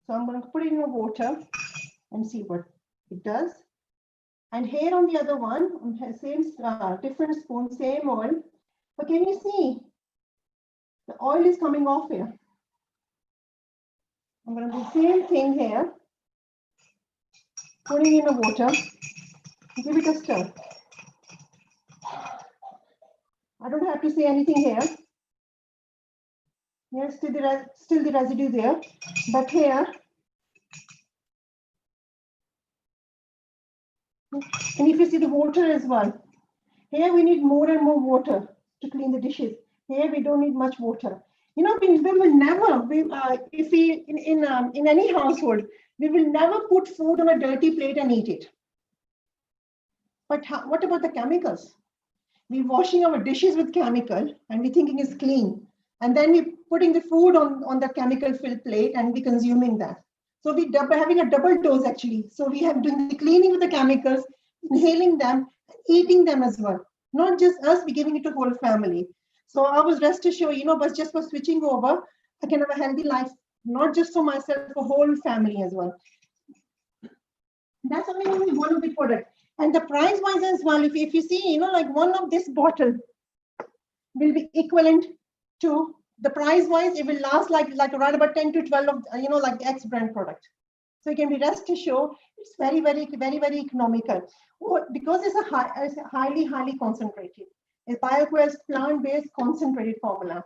So I'm going to put it in the water and see what it does. And here on the other one, same different spoon, same oil. But can you see the oil is coming off here? I'm going to do the same thing here. Putting in the water, give it a stir. I don't have to say anything here. Here's still the residue there, but here, and if you see the water as well, here we need more and more water to clean the dishes. Here we don't need much water. You know, we will never, if we in any household, we will never put food on a dirty plate and eat it. But what about the chemicals? We're washing our dishes with chemical and we're thinking it's clean. And then we're putting the food on the chemical-filled plate and we're consuming that. So we're having a double dose actually. So we have doing the cleaning with the chemicals, inhaling them, eating them as well. Not just us, we're giving it to the whole family. So I was rest assured, you know, but just for switching over, I can have a healthy life, not just for myself, for whole family as well. That's only one of the products. And the price wise as well, if you see, you know, like one of this bottle will be equivalent to the price wise, it will last like around about 10 to 12 of, you know, like the X brand product. So you can be rest assured, it's very economical. Because it's a highly concentrated. It's BioQuest plant-based concentrated formula.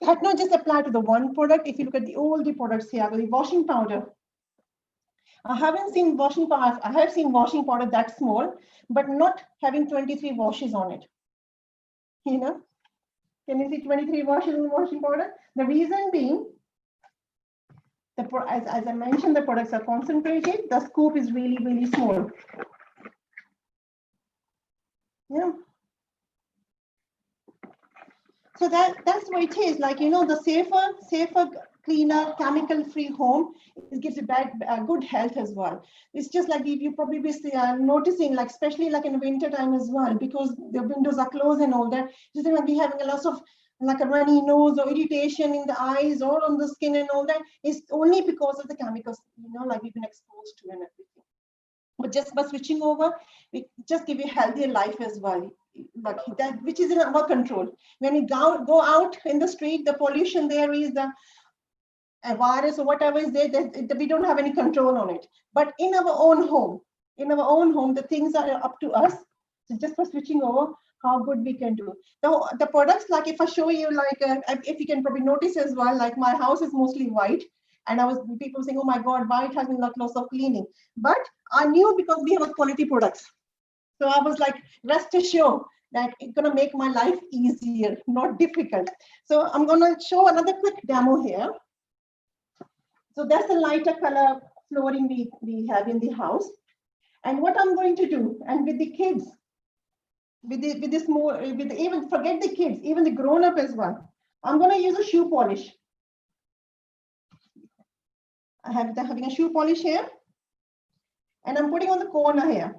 That not just apply to the one product. If you look at all the products here, the washing powder. I haven't seen washing powder. I have seen washing powder that small, but not having 23 washes on it. You know, can you see 23 washes in washing powder? The reason being, as I mentioned, the products are concentrated. The scoop is really small. Yeah. So that's what it is. Like, you know, the safer, cleaner, chemical-free home, it gives you good health as well. It's just like you probably be noticing, like especially like in winter time as well, because the windows are closed and all that. Just like be having a lot of like a runny nose or irritation in the eyes or on the skin and all that. It's only because of the chemicals, you know, like we've been exposed to and everything. But just by switching over, we just give you a healthier life as well. Like that, which is in our control. When we go out in the street, the pollution there is the virus or whatever is there, we don't have any control on it. But in our own home, the things are up to us. So just for switching over, how good we can do. The products, like if I show you, like if you can probably notice as well, like my house is mostly white. And people saying, oh my God, white has been lots of cleaning. But I knew because we have quality products. So I was like, rest assured that it's going to make my life easier, not difficult. So I'm going to show another quick demo here. So that's the lighter color flooring we have in the house. And what I'm going to do, and with the kids, even forget the kids, even the grown up as well. I'm going to use a shoe polish. Having a shoe polish here, and I'm putting on the corner here.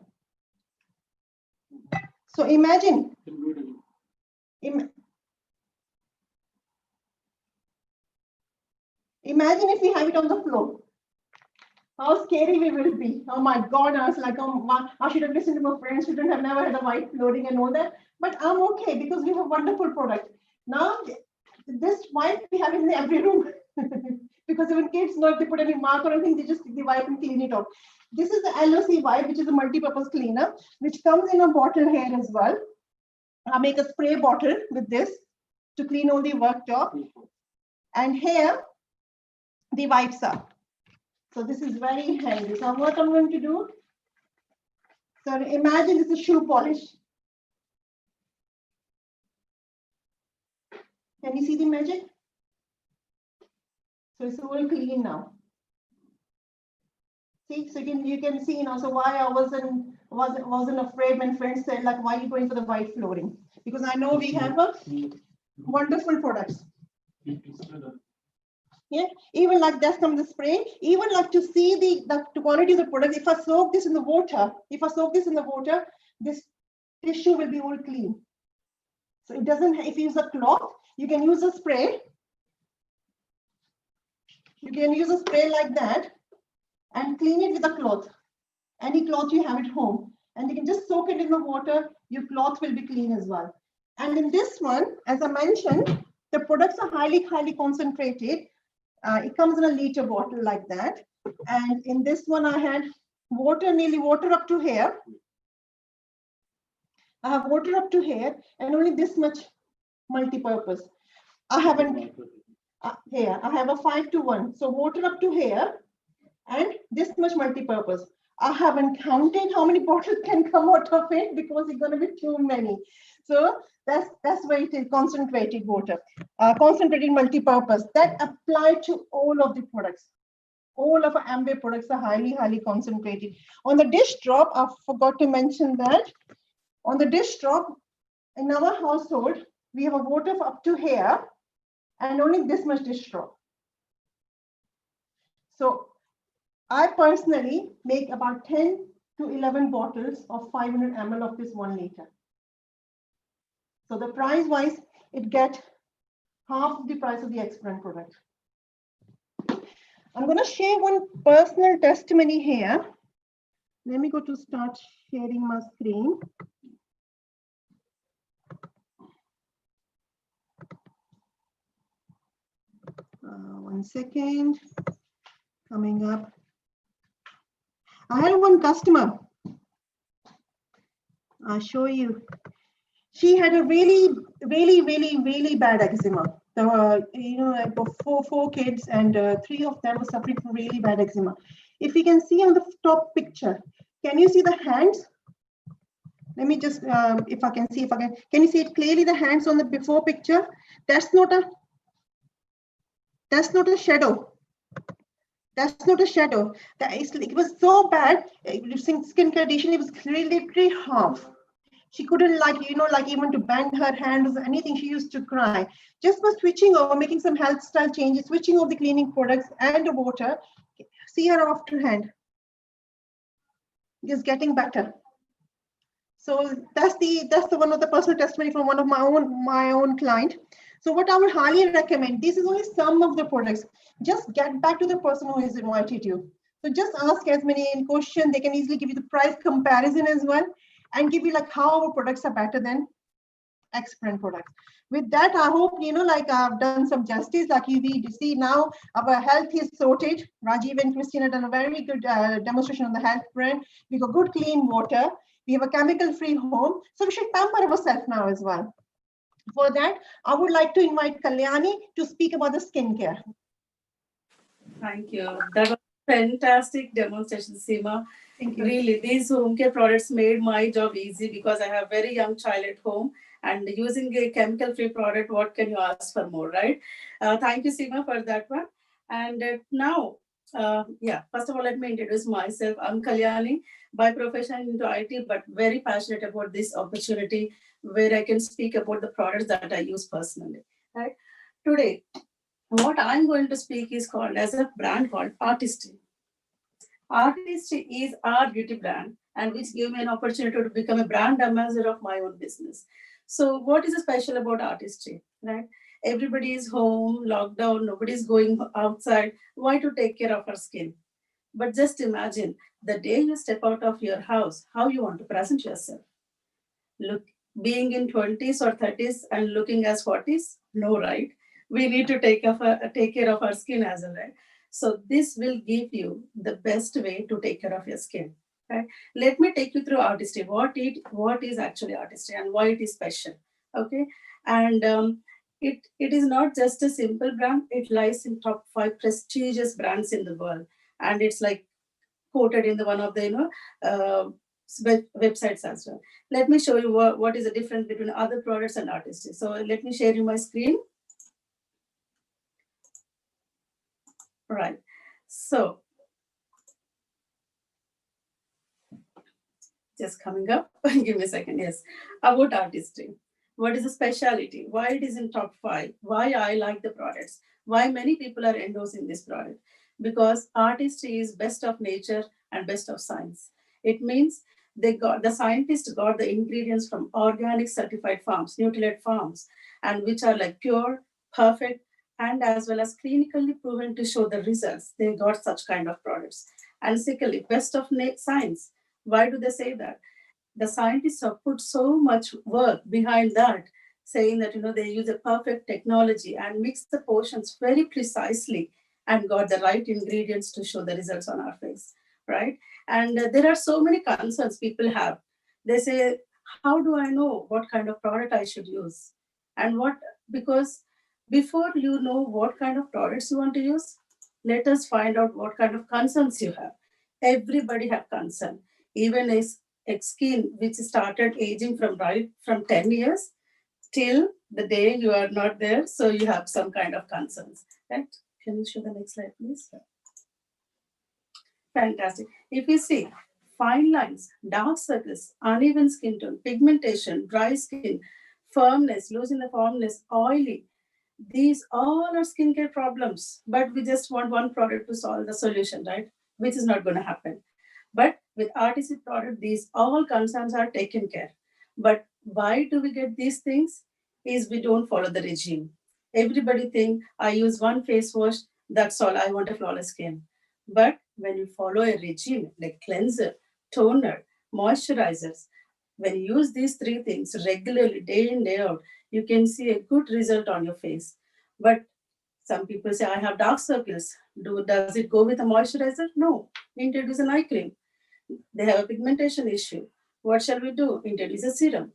So imagine. Imagine if we have it on the floor. How scary we will be. Oh my God, I was like, oh, I should have listened to my friends who have never had a white flooring and all that. But I'm okay because we have a wonderful product. Now, this wipe we have in every room. Because even kids know if they put any mark or anything, they just take the wipe and clean it off. This is the LOC wipe, which is a multi-purpose cleaner, which comes in a bottle here as well. I make a spray bottle with this to clean all the worktop. And here, the wipes are. So this is very handy. So what I'm going to do, so imagine this is shoe polish. Can you see the magic? So it's all clean now. See, so you can see now. So why I wasn't afraid when friends said like, why are you going for the white flooring? Because I know we have a wonderful products. Yeah, even like that's from the spray, even like to see the quality of the product. If I soak this in the water, this tissue will be all clean. So it doesn't, if you use a cloth, you can use a spray. You can use a spray like that and clean it with a cloth. Any cloth you have at home. And you can just soak it in the water, your cloth will be clean as well. And in this one, as I mentioned, the products are highly concentrated. It comes in a liter bottle like that. And in this one, I had nearly water up to here. I have water up to here and only this much multi-purpose. I haven't, here, I have a 5:1. So water up to here and this much multi-purpose. I haven't counted how many bottles can come out of it because it's going to be too many. So that's why it is concentrated water, concentrated multi-purpose that apply to all of the products. All of our Amway products are highly concentrated. On the dish drop, I forgot to mention that. On the dish drop, in our household, we have a water up to here and only this much dish drop. So I personally make about 10 to 11 bottles of 500 ml of this 1 liter. So the price wise, it gets half of the price of the X-Brand product. I'm going to share one personal testimony here. Let me go to start sharing my screen. One second, coming up. I had one customer. I'll show you. She had a really bad eczema. There were, four kids, and 3 of them were suffering from really bad eczema. If you can see on the top picture, can you see the hands? Let me just, if I can, can you see it clearly? The hands on the before picture. That's not a shadow. That's not a shadow. It was so bad. Skin condition, it was literally half. She couldn't even to bend her hands or anything. She used to cry. Just by switching over, making some health style changes, switching over the cleaning products and the water. See her afterhand. Just getting better. So that's the one of the personal testimony from one of my own client. So what I would highly recommend, this is only some of the products. Just get back to the person who has invited you. So just ask as many questions. They can easily give you the price comparison as well and give you like how our products are better than X-Brand products. With that, I hope, I've done some justice. Like you see now, our health is sorted. Rajiv and Christina done a very good demonstration on the health brand. We got good clean water. We have a chemical-free home. So we should pamper ourselves now as well. For that, I would like to invite Kalyani to speak about the skincare. Thank you. That was a fantastic demonstration, Seema. Thank you. Really, these home care products made my job easy because I have a very young child at home, and using a chemical-free product, what can you ask for more, right? Thank you, Seema, for that one. And now Yeah, first of all, let me introduce myself. I'm Kalyani, by profession into IT, but very passionate about this opportunity where I can speak about the products that I use personally. Right? Today, what I'm going to speak is called as a brand called Artistry. Artistry is our beauty brand, and which gave me an opportunity to become a brand ambassador of my own business. So, what is special about Artistry? Right? Everybody is home, lockdown, nobody's going outside. Why to take care of our skin? But just imagine the day you step out of your house, how you want to present yourself. Look, being in 20s or 30s and looking as 40s, no, right? We need to take care of our skin as well, right? So this will give you the best way to take care of your skin. Right? Let me take you through artistry. What is actually artistry and why it is special? Okay, and it is not just a simple brand. It lies in top 5 prestigious brands in the world, and it's like quoted in the one of the websites as well. Let me show you what is the difference between other products and artistry. So let me share you my screen. Right. So just coming up. Give me a second. Yes. About artistry. What is the speciality? Why it is in top 5? Why I like the products? Why many people are endorsing this product? Because artistry is best of nature and best of science. It means the scientists got the ingredients from organic certified farms, Nutrilite farms, and which are like pure, perfect, and as well as clinically proven to show the results. They got such kind of products. And secondly, best of science. Why do they say that? The scientists have put so much work behind that, saying that they use a perfect technology and mix the potions very precisely and got the right ingredients to show the results on our face, right? And there are so many concerns people have. They say, how do I know what kind of product I should use? And what, because before you know what kind of products you want to use, let us find out what kind of concerns you have. Everybody have concern. Even a skin which started aging from 10 years till the day you are not there, so you have some kind of concerns, right? Can you show the next slide, please? Fantastic. If you see fine lines, dark circles, uneven skin tone, pigmentation, dry skin, firmness, losing the firmness, oily, these all are skincare problems, but we just want one product to solve the solution, right? Which is not going to happen. But with RTC product, these all concerns are taken care. But why do we get these things? Is we don't follow the regime. Everybody think I use one face wash, that's all, I want a flawless skin. But when you follow a regime like cleanser, toner, moisturizers, when you use these 3 things regularly, day in, day out, you can see a good result on your face. But some people say, I have dark circles. Does it go with a moisturizer? No. Introduce an eye cream. They have a pigmentation issue. What shall we do? Introduce a serum.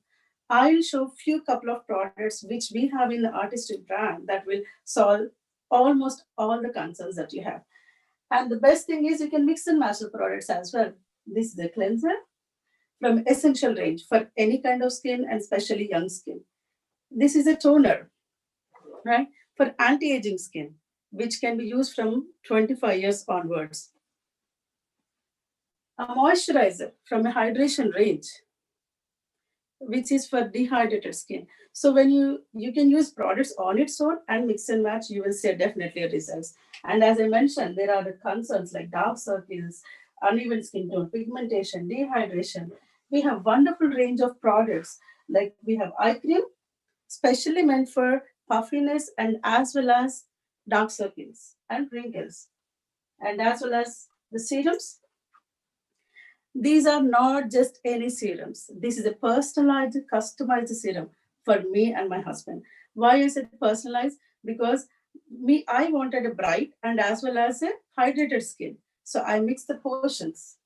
I'll show few couple of products which we have in the artistic brand that will solve almost all the concerns that you have. And the best thing is you can mix and match the products as well. This is a cleanser from essential range for any kind of skin and especially young skin. This is a toner, right, for anti-aging skin, which can be used from 25 years onwards. A moisturizer from a hydration range, which is for dehydrated skin. So when you can use products on its own and mix and match, you will see definitely results. And as I mentioned, there are the concerns like dark circles, uneven skin tone, pigmentation, dehydration. We have wonderful range of products. Like we have eye cream, specially meant for puffiness and as well as dark circles and wrinkles, and as well as the serums. These are not just any serums. This is a personalized, customized serum for me and my husband. Why is it personalized? Because I wanted a bright and as well as a hydrated skin. So I mixed the potions.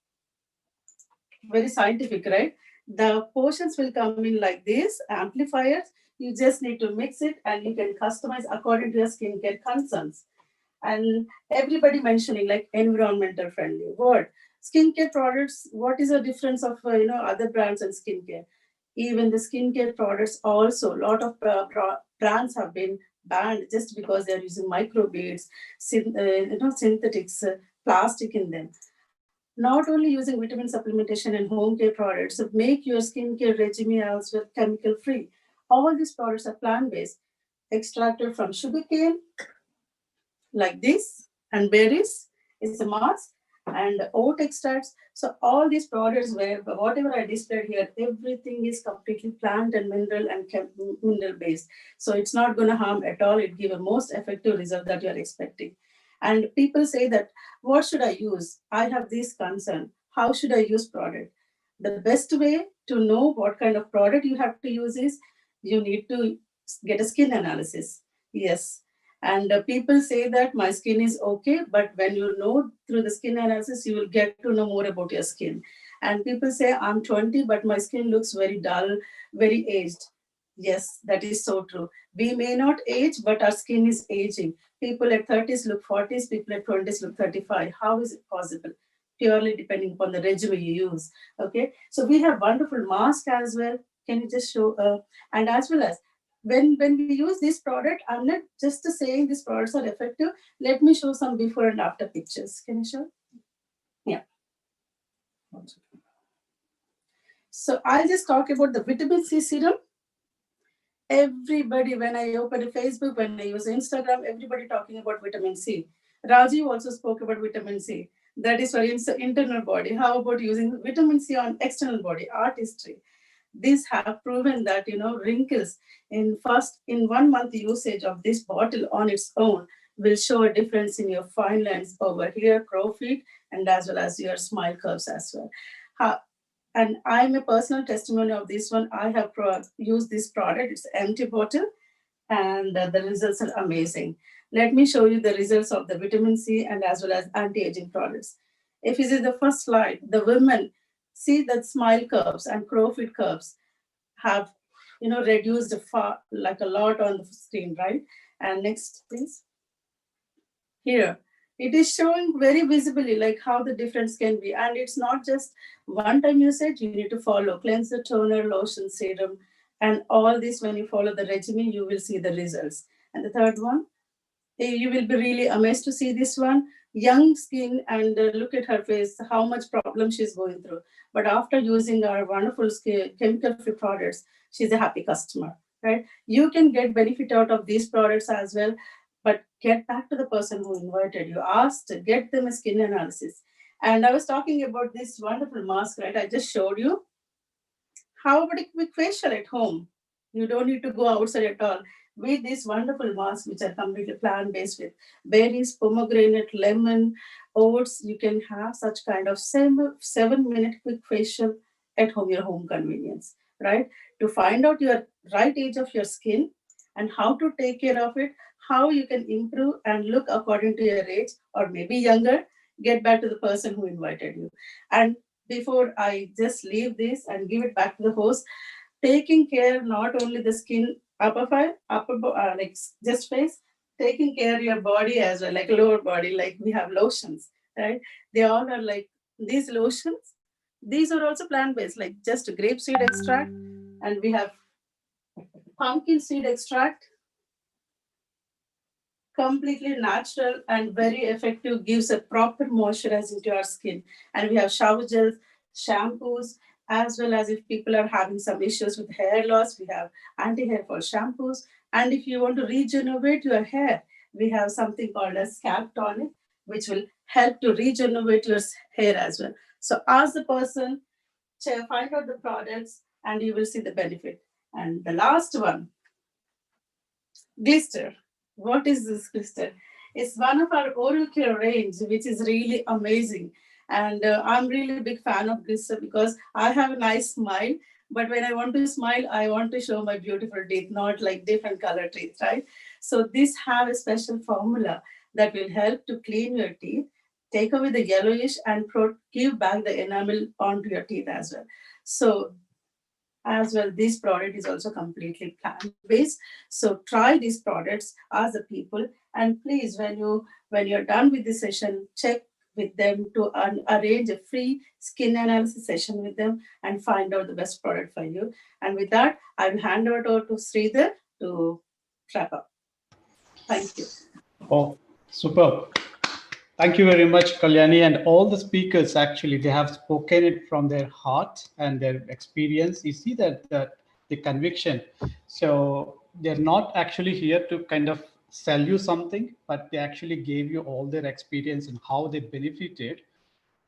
Very scientific, right? The potions will come in like this, amplifiers. You just need to mix it and you can customize according to your skincare concerns. And everybody mentioning like environmental friendly word. Skincare products, what is the difference of other brands and skincare? Even the skincare products also, a lot of brands have been banned just because they're using microbeads, synthetics, plastic in them. Not only using vitamin supplementation and home care products, so make your skincare regime as well chemical free. All these products are plant based, extracted from sugarcane, like this, and berries is a mask, and oat extracts. So all these products, where whatever I displayed here, everything is completely plant and mineral and mineral based. So it's not going to harm at all. It gives a most effective result that you are expecting. And people say that, what should I use? I have this concern. How should I use product? The best way to know what kind of product you have to use is you need to get a skin analysis. Yes, and people say that my skin is okay, but when you know through the skin analysis, you will get to know more about your skin. And people say, I'm 20, but my skin looks very dull, very aged. Yes, that is so true. We may not age, but our skin is aging. People at 30s look 40s, people at 20s look 35. How is it possible? Purely depending upon the regimen you use. Okay, so we have wonderful mask as well. Can you just show? And as well as when we use this product, I'm not just saying these products are effective. Let me show some before and after pictures. Can you show? Yeah. So I'll just talk about the vitamin C serum. Everybody, when I open a Facebook, when I use Instagram, everybody talking about vitamin C. Rajiv also spoke about vitamin C. That is for internal body. How about using vitamin C on external body, artistry? These have proven that wrinkles in 1 month usage of this bottle on its own will show a difference in your fine lines over here, crow feet, and as well as your smile curves as well. And I'm a personal testimony of this one. I have used this product. It's an empty bottle, and the results are amazing. Let me show you the results of the vitamin C and as well as anti-aging products. If you see the first slide, the women see that smile curves and crow feet curves have reduced like a lot on the screen, right? And next, please. Here, it is showing very visibly like how the difference can be. And it's not just one-time usage. You need to follow cleanser, toner, lotion, serum, and all this. When you follow the regimen, you will see the results. And the third one, you will be really amazed to see this one. Young skin, and look at her face, how much problem she's going through. But after using our wonderful chemical-free products, she's a happy customer, right? You can get benefit out of these products as well, but get back to the person who invited you. Asked, get them a skin analysis. And I was talking about this wonderful mask, right? I just showed you. How about a quick facial at home? You don't need to go outside at all. With these wonderful masks, which are completely plant-based with berries, pomegranate, lemon, oats, you can have such kind of 7-minute quick facial at home, your home convenience, right? To find out your right age of your skin and how to take care of it, how you can improve and look according to your age or maybe younger, get back to the person who invited you. And before I just leave this and give it back to the host, taking care not only the skin like just face, taking care of your body as well, like lower body, like we have lotions, right? They all are like these lotions. These are also plant-based, like just grapeseed extract, and we have pumpkin seed extract, completely natural and very effective, gives a proper moisturizing to our skin. And we have shower gels, shampoos, as well as if people are having some issues with hair loss, we have anti-hair fall shampoos. And if you want to regenerate your hair, we have something called a scalp tonic, which will help to regenerate your hair as well. So ask the person, find out the products, and you will see the benefit. And the last one, Glister. What is this Glister? It's one of our oral care range, which is really amazing. And I'm really a big fan of Glister because I have a nice smile. But when I want to smile, I want to show my beautiful teeth, not like different color teeth, right? So this have a special formula that will help to clean your teeth, take away the yellowish, and give back the enamel onto your teeth as well. So as well, this product is also completely plant-based. So try these products, ask the people, and please, when you're done with this session, check with them to arrange a free skin analysis session with them and find out the best product for you. And with that, I will hand over to Sridhar to wrap up. Thank you. Oh, superb. Thank you very much, Kalyani, and all the speakers. Actually, they have spoken it from their heart and their experience. You see that the conviction. So they're not actually here to kind of sell you something, but they actually gave you all their experience and how they benefited,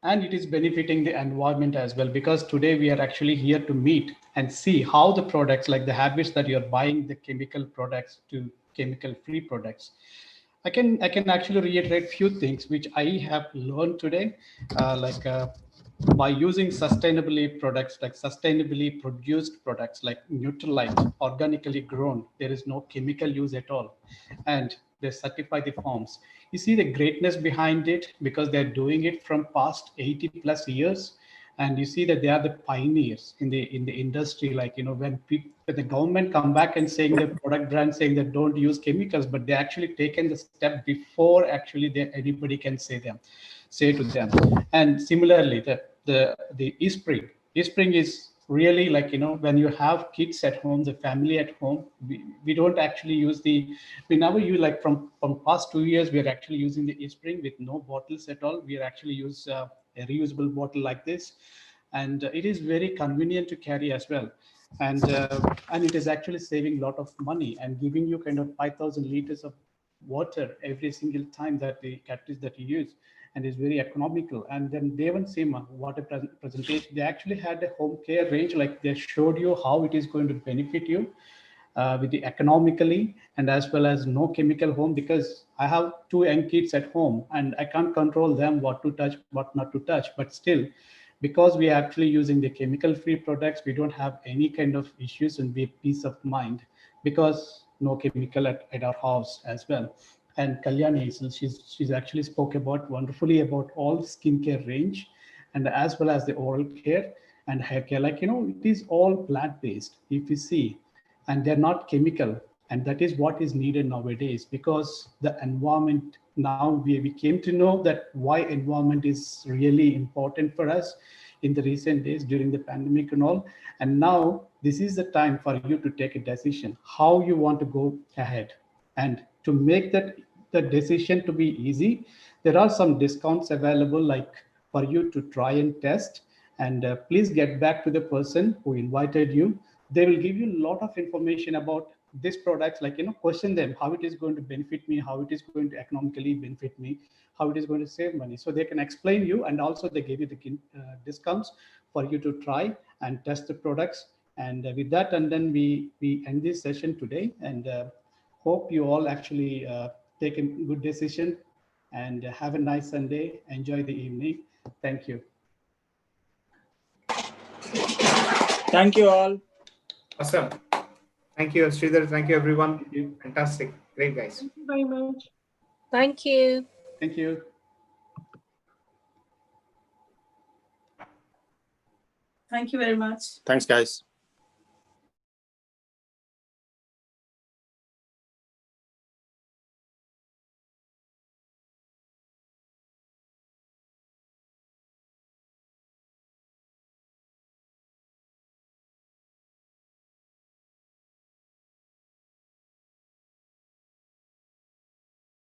and it is benefiting the environment as well, because today we are actually here to meet and see how the products, like the habits that you're buying, the chemical products to chemical free products. I can actually reiterate few things which I have learned today, like by using sustainably products, like sustainably produced products like Nutrilite, organically grown. There is no chemical use at all, and they certify the farms. You see the greatness behind it because they're doing it from past 80 plus years, and you see that they are the pioneers in the industry. Like, you know, when the government come back and saying the product brand saying that don't use chemicals, but they actually taken the step before actually anybody can say to them. And similarly, the e-spring is really, like, you know, when you have kids at home, the family at home, we don't actually use we never use, like, from past 2 years we are actually using the e-spring with no bottles at all. We are actually use a reusable bottle like this, and it is very convenient to carry as well. And it is actually saving a lot of money and giving you kind of 5,000 liters of water every single time that the cartridge that you use, and is very economical. And then Devan Seema, what a presentation! They actually had a home care range, like they showed you how it is going to benefit you with the economically, and as well as no chemical home, because I have two young kids at home and I can't control them what to touch, what not to touch. But still, because we are actually using the chemical free products, we don't have any kind of issues, and we have peace of mind because no chemical at our house as well. And Kalyani, so she's actually spoke about wonderfully about all skincare range, and as well as the oral care and hair care. Like, you know, it is all plant based if you see, and they're not chemical, and that is what is needed nowadays, because the environment, now we came to know that why environment is really important for us in the recent days during the pandemic and all. And now this is the time for you to take a decision how you want to go ahead. And to make that the decision to be easy, there are some discounts available, like for you to try and test. And please get back to the person who invited you. They will give you a lot of information about this products, like, you know, question them how it is going to benefit me, how it is going to economically benefit me, how it is going to save money, so they can explain you. And also they give you the discounts for you to try and test the products. And with that, and then we end this session today. And hope you all actually take a good decision, and have a nice Sunday. Enjoy the evening. Thank you. Thank you all. Awesome. Thank you, Sridhar. Thank you, everyone. Thank you. Fantastic. Great, guys. Thank you very much. Thank you. Thank you. Thank you very much. Thanks, guys.